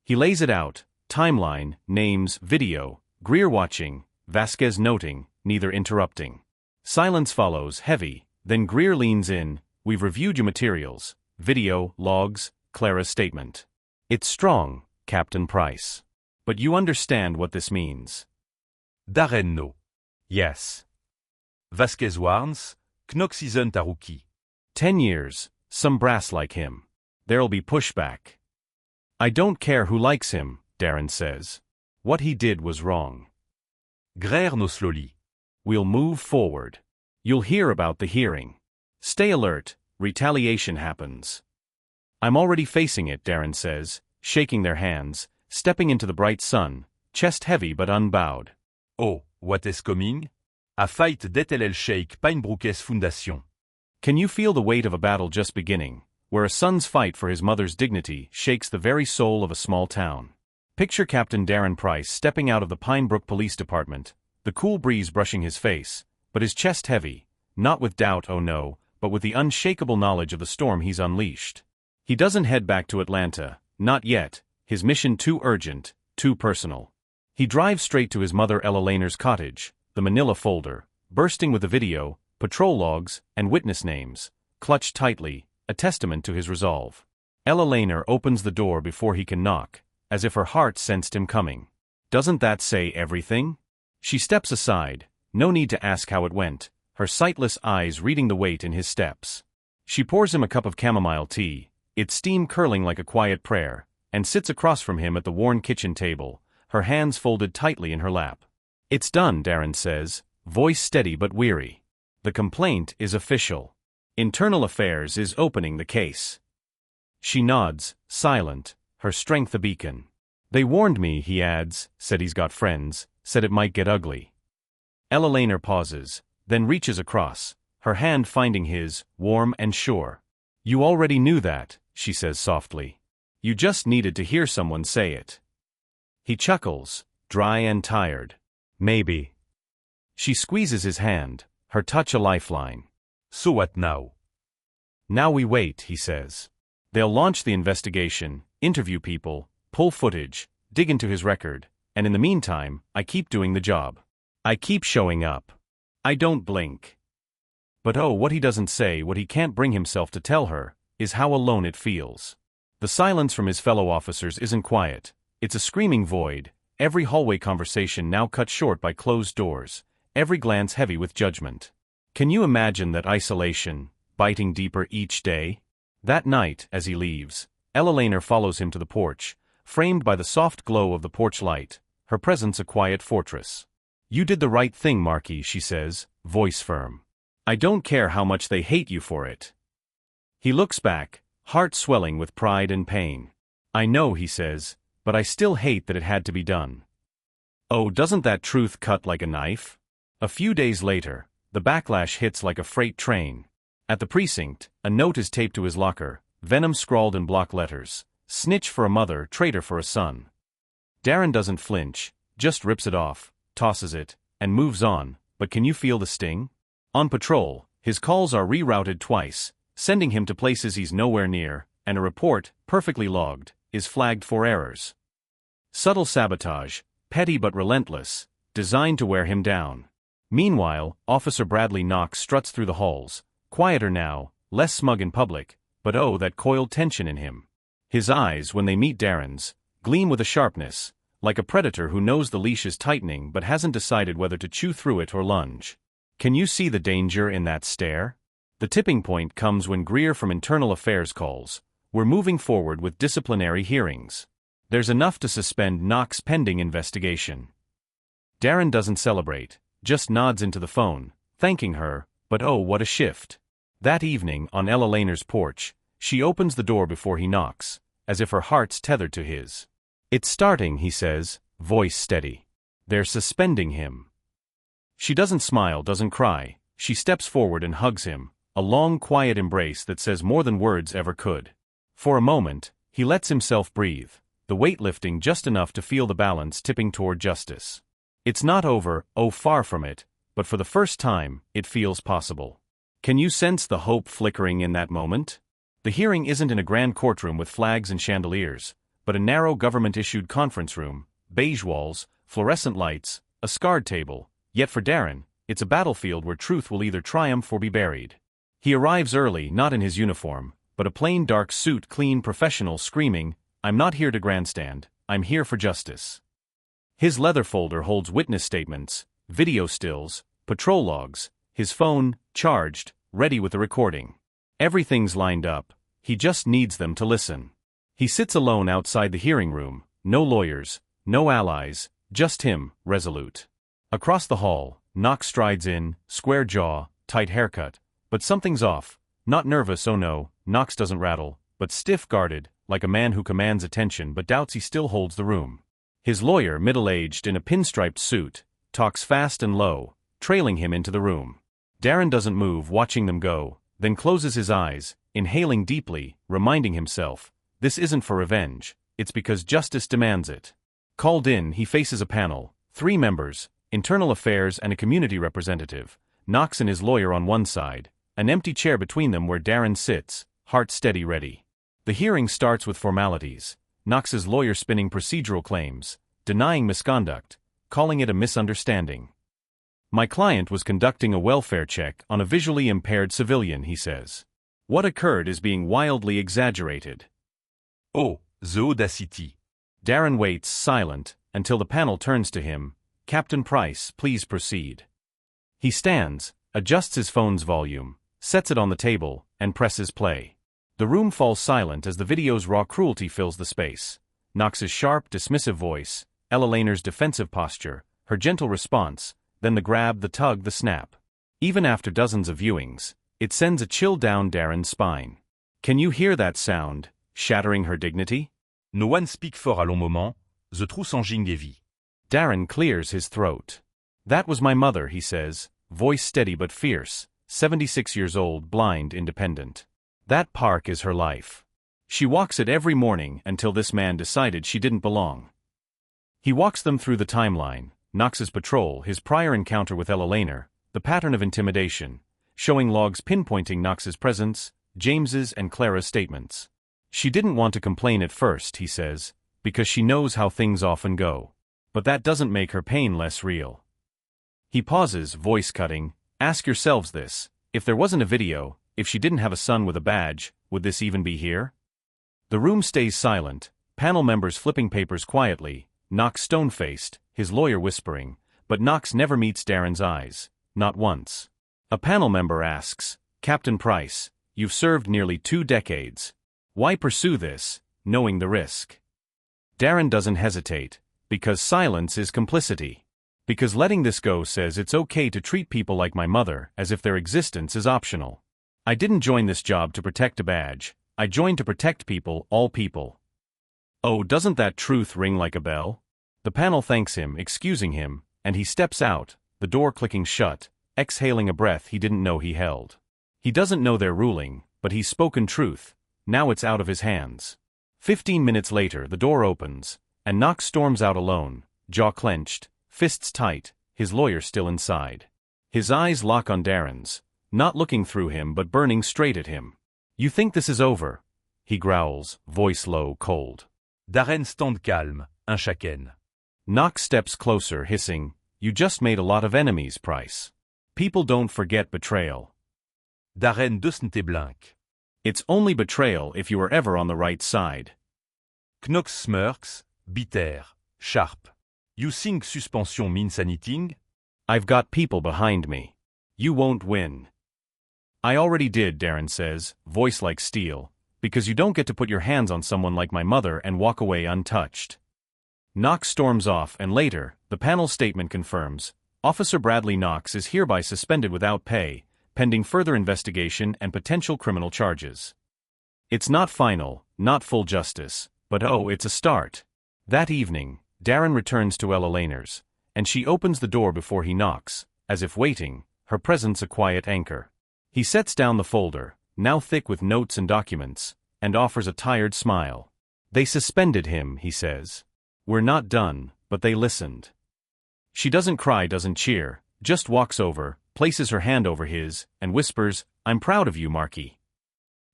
He lays it out, timeline, names, video, Greer watching, Vasquez noting, neither interrupting. Silence follows, heavy, then Greer leans in, "We've reviewed your materials, video, logs, Clara's statement. It's strong, Captain Price. But you understand what this means." Darren no. Yes. Vasquez warns, Knox isn't a rookie. 10 years, some brass like him. There'll be pushback. "I don't care who likes him," Darren says. "What he did was wrong." Greer no slowly. "We'll move forward. You'll hear about the hearing. Stay alert, retaliation happens." "I'm already facing it," Darren says, shaking their hands, stepping into the bright sun, chest heavy but unbowed. Oh, what is coming? A fight d'ETLL shake Pinebrook's foundation. Can you feel the weight of a battle just beginning, where a son's fight for his mother's dignity shakes the very soul of a small town? Picture Captain Darren Price stepping out of the Pinebrook Police Department, the cool breeze brushing his face, but his chest heavy, not with doubt, oh no, but with the unshakable knowledge of the storm he's unleashed. He doesn't head back to Atlanta, not yet, his mission too urgent, too personal. He drives straight to his mother Ella Laner's cottage, the manila folder, bursting with the video, patrol logs, and witness names, clutched tightly, a testament to his resolve. Ella Laner opens the door before he can knock, as if her heart sensed him coming. Doesn't that say everything? She steps aside, no need to ask how it went, her sightless eyes reading the weight in his steps. She pours him a cup of chamomile tea, its steam curling like a quiet prayer, and sits across from him at the worn kitchen table, her hands folded tightly in her lap. "It's done," Darren says, voice steady but weary. "The complaint is official. Internal Affairs is opening the case." She nods, silent, her strength a beacon. "They warned me," he adds, said he's got friends, said it might get ugly. Ella Laner pauses, then reaches across, her hand finding his, warm and sure. "You already knew that," she says softly. "You just needed to hear someone say it." He chuckles, dry and tired. "Maybe." She squeezes his hand, her touch a lifeline. "So what now?" "Now we wait," he says. "They'll launch the investigation, interview people, pull footage, dig into his record, and in the meantime, I keep doing the job. I keep showing up. I don't blink." But oh, what he doesn't say, what he can't bring himself to tell her, is how alone it feels. The silence from his fellow officers isn't quiet. It's a screaming void, every hallway conversation now cut short by closed doors, every glance heavy with judgment. Can you imagine that isolation, biting deeper each day? That night, as he leaves, Ella Laner follows him to the porch, framed by the soft glow of the porch light, her presence a quiet fortress. "You did the right thing, Marquis," she says, voice firm. "I don't care how much they hate you for it." He looks back, heart swelling with pride and pain. "I know," he says, "but I still hate that it had to be done." Oh, doesn't that truth cut like a knife? A few days later, the backlash hits like a freight train. At the precinct, a note is taped to his locker, venom scrawled in block letters: "Snitch for a mother, traitor for a son." Darren doesn't flinch, just rips it off, tosses it, and moves on, but can you feel the sting? On patrol, his calls are rerouted twice, sending him to places he's nowhere near, and a report, perfectly logged, is flagged for errors. Subtle sabotage, petty but relentless, designed to wear him down. Meanwhile, Officer Bradley Knox struts through the halls, quieter now, less smug in public, but oh, that coiled tension in him. His eyes, when they meet Darren's, gleam with a sharpness, like a predator who knows the leash is tightening but hasn't decided whether to chew through it or lunge. Can you see the danger in that stare? The tipping point comes when Greer from Internal Affairs calls, "We're moving forward with disciplinary hearings." There's enough to suspend Knox pending investigation. Darren doesn't celebrate, just nods into the phone, thanking her, but oh, what a shift. That evening, on Ella Laner's porch, she opens the door before he knocks, as if her heart's tethered to his. "It's starting," he says, voice steady. "They're suspending him." She doesn't smile, doesn't cry. She steps forward and hugs him, a long, quiet embrace that says more than words ever could. For a moment, he lets himself breathe, the weight lifting just enough to feel the balance tipping toward justice. It's not over, oh far from it, but for the first time, it feels possible. Can you sense the hope flickering in that moment? The hearing isn't in a grand courtroom with flags and chandeliers, but a narrow government-issued conference room, beige walls, fluorescent lights, a scarred table. Yet for Darren, it's a battlefield where truth will either triumph or be buried. He arrives early, not in his uniform, but a plain dark suit, clean professional, screaming, "I'm not here to grandstand, I'm here for justice." His leather folder holds witness statements, video stills, patrol logs, his phone, charged, ready with a recording. Everything's lined up, he just needs them to listen. He sits alone outside the hearing room, no lawyers, no allies, just him, resolute. Across the hall, Knox strides in, square jaw, tight haircut, but something's off. Not nervous, oh no, Knox doesn't rattle, but stiff-guarded, like a man who commands attention but doubts he still holds the room. His lawyer, middle-aged in a pinstriped suit, talks fast and low, trailing him into the room. Darren doesn't move, watching them go, then closes his eyes, inhaling deeply, reminding himself, this isn't for revenge, it's because justice demands it. Called in, he faces a panel, 3 members, Internal Affairs and a community representative, Knox and his lawyer on one side, an empty chair between them where Darren sits, heart steady ready. The hearing starts with formalities, Knox's lawyer spinning procedural claims, denying misconduct, calling it a misunderstanding. "My client was conducting a welfare check on a visually impaired civilian," he says. "What occurred is being wildly exaggerated." Oh, the audacity. Darren waits, silent, until the panel turns to him. "Captain Price, please proceed." He stands, adjusts his phone's volume, sets it on the table, and presses play. The room falls silent as the video's raw cruelty fills the space. Knox's sharp, dismissive voice, Ella Laner's defensive posture, her gentle response, then the grab, the tug, the snap. Even after dozens of viewings, it sends a chill down Darren's spine. Can you hear that sound, shattering her dignity? No one speak for a long moment, the true sanging heavy. Darren clears his throat. "That was my mother," he says, voice steady but fierce, 76 years old, blind, independent. "That park is her life. She walks it every morning until this man decided she didn't belong." He walks them through the timeline, Knox's patrol, his prior encounter with Ella Laner, the pattern of intimidation, showing logs pinpointing Knox's presence, James's and Clara's statements. "She didn't want to complain at first," he says, "because she knows how things often go. But that doesn't make her pain less real." He pauses, voice cutting. "Ask yourselves this, if there wasn't a video, if she didn't have a son with a badge, would this even be here?" The room stays silent, panel members flipping papers quietly, Knox stone-faced, his lawyer whispering, but Knox never meets Darren's eyes, not once. A panel member asks, "Captain Price, you've served nearly 2 decades. Why pursue this, knowing the risk?" Darren doesn't hesitate, because silence is complicity. Because letting this go says it's okay to treat people like my mother as if their existence is optional. "I didn't join this job to protect a badge, I joined to protect people, all people." Oh, doesn't that truth ring like a bell? The panel thanks him, excusing him, and he steps out, the door clicking shut, exhaling a breath he didn't know he held. He doesn't know their ruling, but he's spoken truth, now it's out of his hands. 15 minutes later the door opens, and Knox storms out alone, jaw clenched, fists tight, his lawyer still inside. His eyes lock on Darren's, not looking through him but burning straight at him. You think this is over? He growls, voice low, cold. Darren stand calme, un chacun. Knox steps closer, hissing, you just made a lot of enemies, Price. People don't forget betrayal. Darren dusnte blank. It's only betrayal if you were ever on the right side. Knox smirks, bitter, sharp. You think suspension means anything? I've got people behind me. You won't win. I already did, Darren says, voice like steel, because you don't get to put your hands on someone like my mother and walk away untouched. Knox storms off, and later, the panel statement confirms, Officer Bradley Knox is hereby suspended without pay, pending further investigation and potential criminal charges. It's not final, not full justice, but oh, it's a start. That evening, Darren returns to Ella Laner's, and she opens the door before he knocks, as if waiting, her presence a quiet anchor. He sets down the folder, now thick with notes and documents, and offers a tired smile. They suspended him, he says. We're not done, but they listened. She doesn't cry, doesn't cheer, just walks over, places her hand over his, and whispers, I'm proud of you, Marky.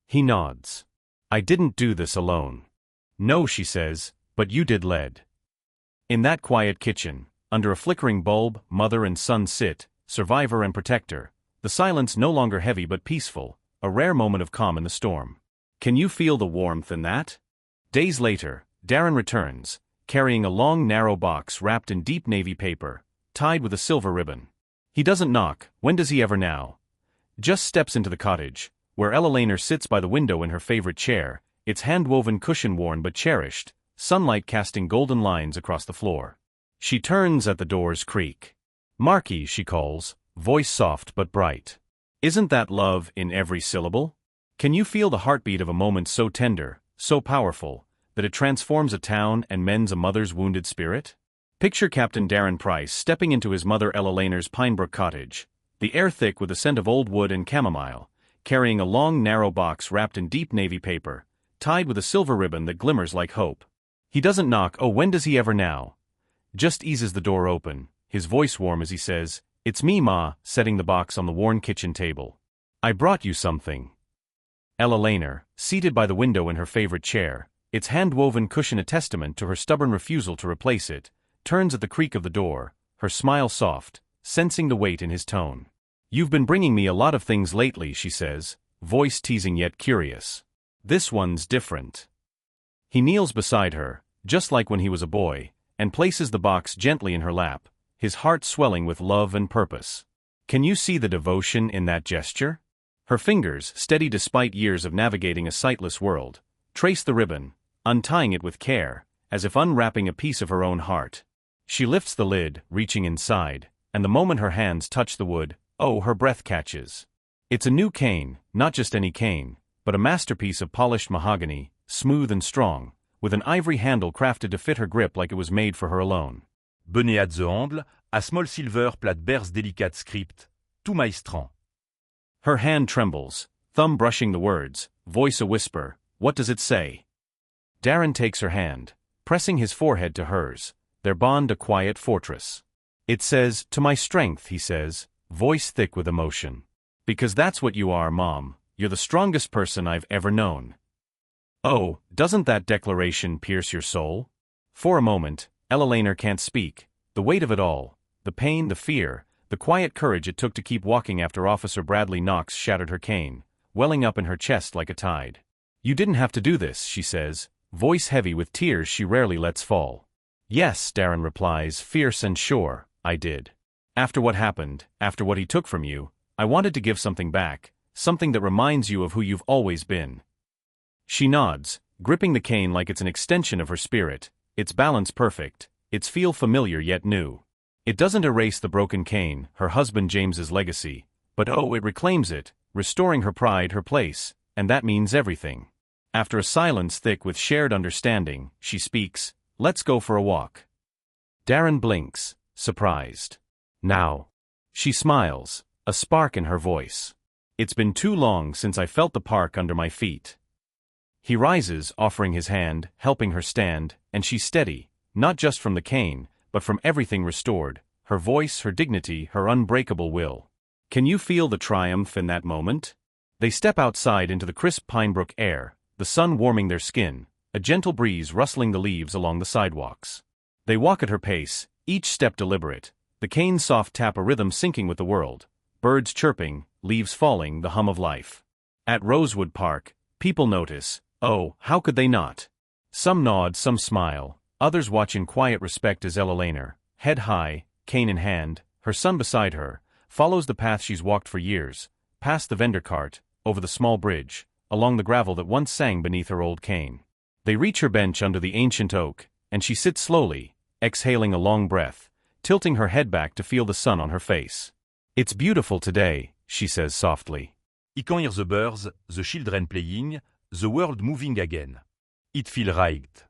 He nods. I didn't do this alone. No, she says, but you did lead. In that quiet kitchen, under a flickering bulb, mother and son sit, survivor and protector, the silence no longer heavy but peaceful, a rare moment of calm in the storm. Can you feel the warmth in that? Days later, Darren returns, carrying a long narrow box wrapped in deep navy paper, tied with a silver ribbon. He doesn't knock, when does he ever now? Just steps into the cottage, where Ella Laner sits by the window in her favorite chair, its hand-woven cushion worn but cherished, sunlight casting golden lines across the floor. She turns at the door's creak. Marky, she calls, voice soft but bright. Isn't that love in every syllable? Can you feel the heartbeat of a moment so tender, so powerful, that it transforms a town and mends a mother's wounded spirit? Picture Captain Darren Price stepping into his mother Ella Laner's Pinebrook cottage, the air thick with the scent of old wood and chamomile, carrying a long narrow box wrapped in deep navy paper, tied with a silver ribbon that glimmers like hope. He doesn't knock, oh when does he ever now? Just eases the door open, his voice warm as he says, It's me, Ma, setting the box on the worn kitchen table. I brought you something. Ella Laner, seated by the window in her favorite chair, its hand-woven cushion a testament to her stubborn refusal to replace it, turns at the creak of the door, her smile soft, sensing the weight in his tone. You've been bringing me a lot of things lately, she says, voice teasing yet curious. This one's different. He kneels beside her, just like when he was a boy, and places the box gently in her lap, his heart swelling with love and purpose. Can you see the devotion in that gesture? Her fingers, steady despite years of navigating a sightless world, trace the ribbon, untying it with care, as if unwrapping a piece of her own heart. She lifts the lid, reaching inside, and the moment her hands touch the wood, oh, her breath catches. It's a new cane, not just any cane, but a masterpiece of polished mahogany, smooth and strong, with an ivory handle crafted to fit her grip like it was made for her alone. Bonnet at the handle, a small silver plate bears delicate script, tout maestrant. Her hand trembles, thumb brushing the words, voice a whisper, what does it say? Darren takes her hand, pressing his forehead to hers, their bond a quiet fortress. It says, to my strength, he says, voice thick with emotion. Because that's what you are, Mom, you're the strongest person I've ever known. Oh, doesn't that declaration pierce your soul? For a moment, Ella Laner can't speak, the weight of it all, the pain, the fear, the quiet courage it took to keep walking after Officer Bradley Knox shattered her cane, welling up in her chest like a tide. You didn't have to do this, she says, voice heavy with tears she rarely lets fall. Yes, Darren replies, fierce and sure, I did. After what happened, after what he took from you, I wanted to give something back, something that reminds you of who you've always been. She nods, gripping the cane like it's an extension of her spirit, its balance perfect, its feel familiar yet new. It doesn't erase the broken cane, her husband James's legacy, but oh, it reclaims it, restoring her pride, her place, and that means everything. After a silence thick with shared understanding, she speaks, let's go for a walk. Darren blinks, surprised. Now. She smiles, a spark in her voice. It's been too long since I felt the park under my feet. He rises, offering his hand, helping her stand, and she's steady, not just from the cane, but from everything restored, her voice, her dignity, her unbreakable will. Can you feel the triumph in that moment? They step outside into the crisp Pinebrook air, the sun warming their skin, a gentle breeze rustling the leaves along the sidewalks. They walk at her pace, each step deliberate, the cane's soft tap a rhythm syncing with the world, birds chirping, leaves falling, the hum of life. At Rosewood Park, people notice. Oh, how could they not? Some nod, some smile, others watch in quiet respect as Ella Laner, head high, cane in hand, her son beside her, follows the path she's walked for years, past the vendor cart, over the small bridge, along the gravel that once sang beneath her old cane. They reach her bench under the ancient oak, and she sits slowly, exhaling a long breath, tilting her head back to feel the sun on her face. It's beautiful today, she says softly. I can hear the birds, the children playing, the world moving again. It feel right.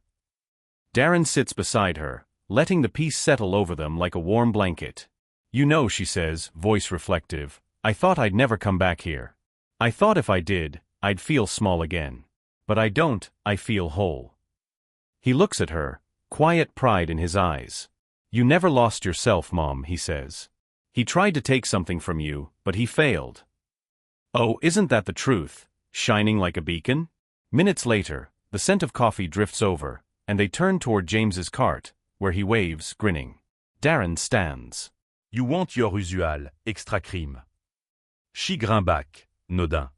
Darren sits beside her, letting the peace settle over them like a warm blanket. You know, she says, voice reflective, I thought I'd never come back here. I thought if I did, I'd feel small again. But I don't, I feel whole. He looks at her, quiet pride in his eyes. You never lost yourself, Mom, he says. He tried to take something from you, but he failed. Oh, isn't that the truth, shining like a beacon? Minutes later, the scent of coffee drifts over, and they turn toward James's cart, where he waves, grinning. Darren stands. You want your usual, extra cream. She grin back, Nodin.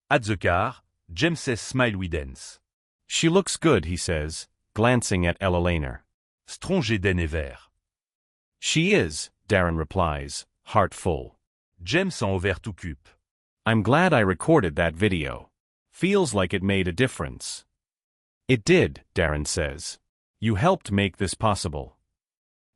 At the car, James says smile we dance. She looks good, he says, glancing at Ella Laner. Stronge den et vert. She is, Darren replies, heart full. James en over tout cup. I'm glad I recorded that video. Feels like it made a difference. It did, Darren says. You helped make this possible.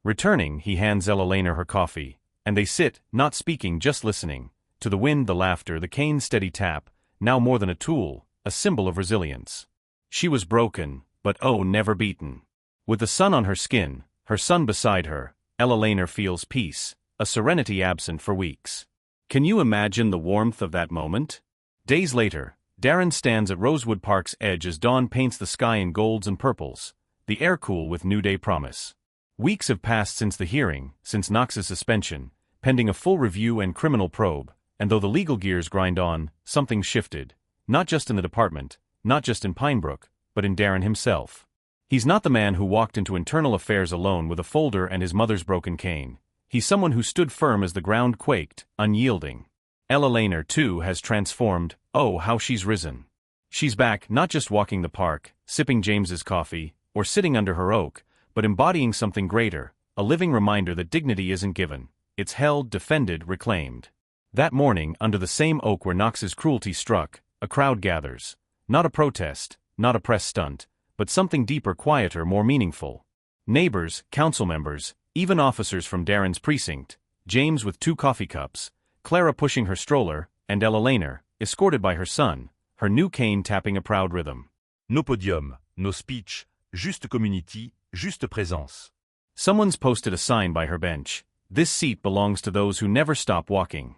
Returning, he hands Ella Laner her coffee, and they sit, not speaking, just listening, to the wind, the laughter, the cane's steady tap, now more than a tool, a symbol of resilience. She was broken, but oh, never beaten. With the sun on her skin, her son beside her, Ella Laner feels peace, a serenity absent for weeks. Can you imagine the warmth of that moment? Days later, Darren stands at Rosewood Park's edge as dawn paints the sky in golds and purples, the air cool with new day promise. Weeks have passed since the hearing, since Knox's suspension, pending a full review and criminal probe, and though the legal gears grind on, something's shifted, not just in the department, not just in Pinebrook, but in Darren himself. He's not the man who walked into internal affairs alone with a folder and his mother's broken cane. He's someone who stood firm as the ground quaked, unyielding. Ella Laner, too, has transformed. Oh, how she's risen. She's back, not just walking the park, sipping James's coffee, or sitting under her oak, but embodying something greater, a living reminder that dignity isn't given. It's held, defended, reclaimed. That morning, under the same oak where Knox's cruelty struck, a crowd gathers. Not a protest, not a press stunt, but something deeper, quieter, more meaningful. Neighbors, council members, even officers from Darren's precinct, James with 2 coffee cups, Clara pushing her stroller, and Ella Laner, escorted by her son, her new cane tapping a proud rhythm. No podium, no speech, juste community, juste présence. Someone's posted a sign by her bench. This seat belongs to those who never stop walking.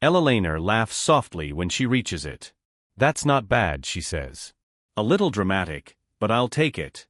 Ella Laner laughs softly when she reaches it. That's not bad, she says. A little dramatic, but I'll take it.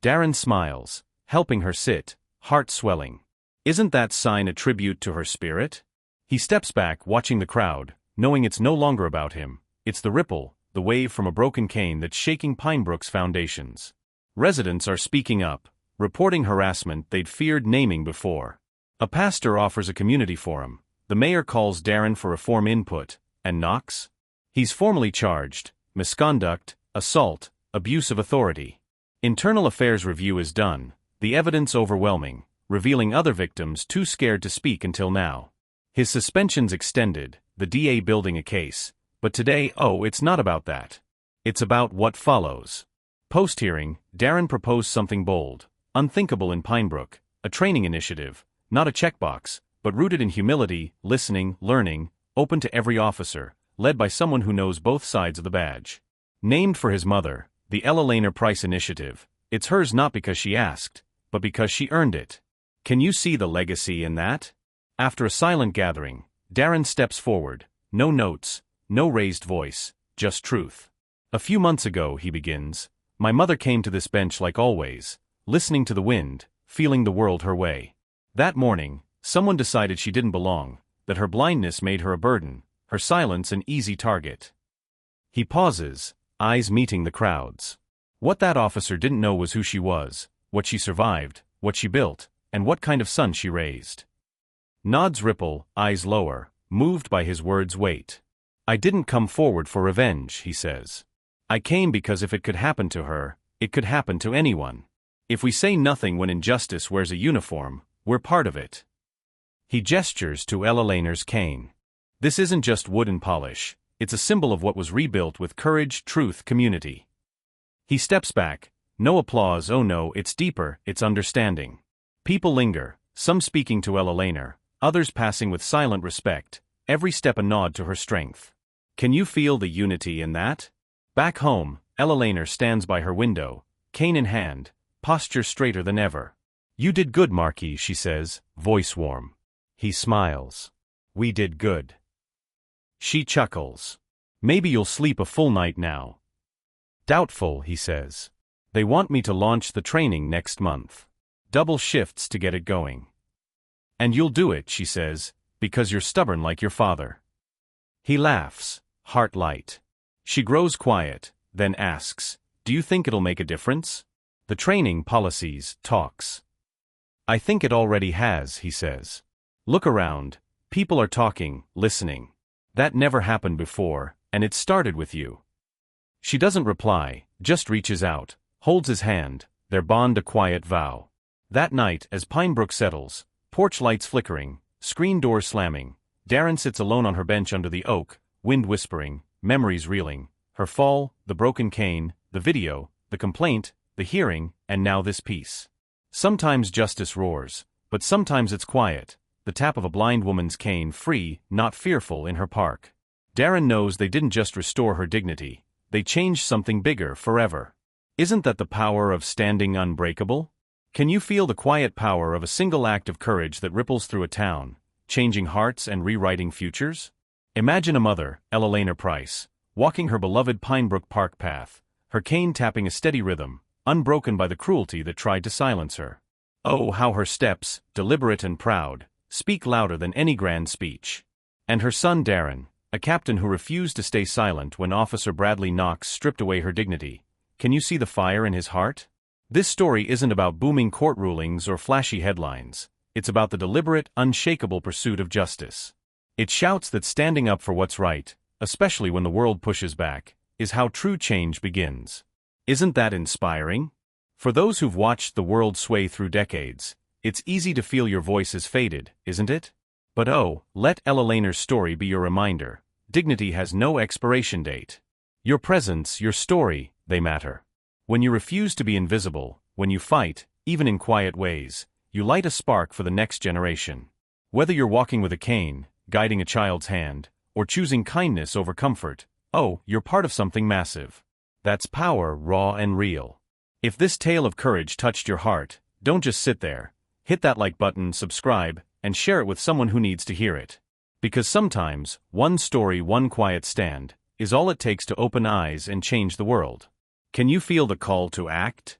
Darren smiles, helping her sit, heart swelling. Isn't that sign a tribute to her spirit? He steps back, watching the crowd, knowing it's no longer about him. It's the ripple, the wave from a broken cane that's shaking Pinebrook's foundations. Residents are speaking up, reporting harassment they'd feared naming before. A pastor offers a community forum. The mayor calls Darren for reform input, and Knox? He's formally charged, misconduct, assault, abuse of authority. Internal affairs review is done, the evidence overwhelming, revealing other victims too scared to speak until now. His suspension's extended, the DA building a case, but today, it's not about that. It's about what follows. Post-hearing, Darren proposed something bold, unthinkable in Pinebrook, a training initiative, not a checkbox, but rooted in humility, listening, learning, open to every officer, led by someone who knows both sides of the badge. Named for his mother, the Ella Laner Price Initiative, it's hers not because she asked, but because she earned it. Can you see the legacy in that? After a silent gathering, Darren steps forward, no notes, no raised voice, just truth. A few months ago, he begins, my mother came to this bench like always, listening to the wind, feeling the world her way. That morning, someone decided she didn't belong, that her blindness made her a burden, her silence an easy target. He pauses, eyes meeting the crowd's. What that officer didn't know was who she was, what she survived, what she built, and what kind of son she raised. Nods ripple, eyes lower, moved by his words' weight. I didn't come forward for revenge, he says. I came because if it could happen to her, it could happen to anyone. If we say nothing when injustice wears a uniform, we're part of it. He gestures to Elainer's cane. This isn't just wood and polish, it's a symbol of what was rebuilt with courage, truth, community. He steps back. No applause, oh no, it's deeper, it's understanding. People linger, some speaking to Elainer, others passing with silent respect, every step a nod to her strength. Can you feel the unity in that? Back home, Elainer stands by her window, cane in hand, posture straighter than ever. You did good, Marquis, she says, voice warm. He smiles. We did good. She chuckles. Maybe you'll sleep a full night now. Doubtful, he says. They want me to launch the training next month. Double shifts to get it going. And you'll do it, she says, because you're stubborn like your father. He laughs, heart light. She grows quiet, then asks, do you think it'll make a difference? The training policies, talks. I think it already has, he says. Look around, people are talking, listening. That never happened before, and it started with you. She doesn't reply, just reaches out, holds his hand, their bond a quiet vow. That night, as Pinebrook settles, porch lights flickering, screen doors slamming, Darren sits alone on her bench under the oak, wind whispering, memories reeling, her fall, the broken cane, the video, the complaint, the hearing, and now this piece. Sometimes justice roars, but sometimes it's quiet, the tap of a blind woman's cane free, not fearful in her park. Darren knows they didn't just restore her dignity, they changed something bigger forever. Isn't that the power of standing unbreakable? Can you feel the quiet power of a single act of courage that ripples through a town, changing hearts and rewriting futures? Imagine a mother, Elainer Price, walking her beloved Pinebrook Park path, her cane tapping a steady rhythm, unbroken by the cruelty that tried to silence her. Oh, how her steps, deliberate and proud, speak louder than any grand speech. And her son Darren, a captain who refused to stay silent when Officer Bradley Knox stripped away her dignity. Can you see the fire in his heart? This story isn't about booming court rulings or flashy headlines. It's about the deliberate, unshakable pursuit of justice. It shouts that standing up for what's right, especially when the world pushes back, is how true change begins. Isn't that inspiring? For those who've watched the world sway through decades, it's easy to feel your voice has faded, isn't it? But oh, let Elainer's story be your reminder. Dignity has no expiration date. Your presence, your story, they matter. When you refuse to be invisible, when you fight, even in quiet ways, you light a spark for the next generation. Whether you're walking with a cane, guiding a child's hand, or choosing kindness over comfort, oh, you're part of something massive. That's power, raw and real. If this tale of courage touched your heart, don't just sit there. Hit that like button, subscribe, and share it with someone who needs to hear it. Because sometimes, one story, one quiet stand, is all it takes to open eyes and change the world. Can you feel the call to act?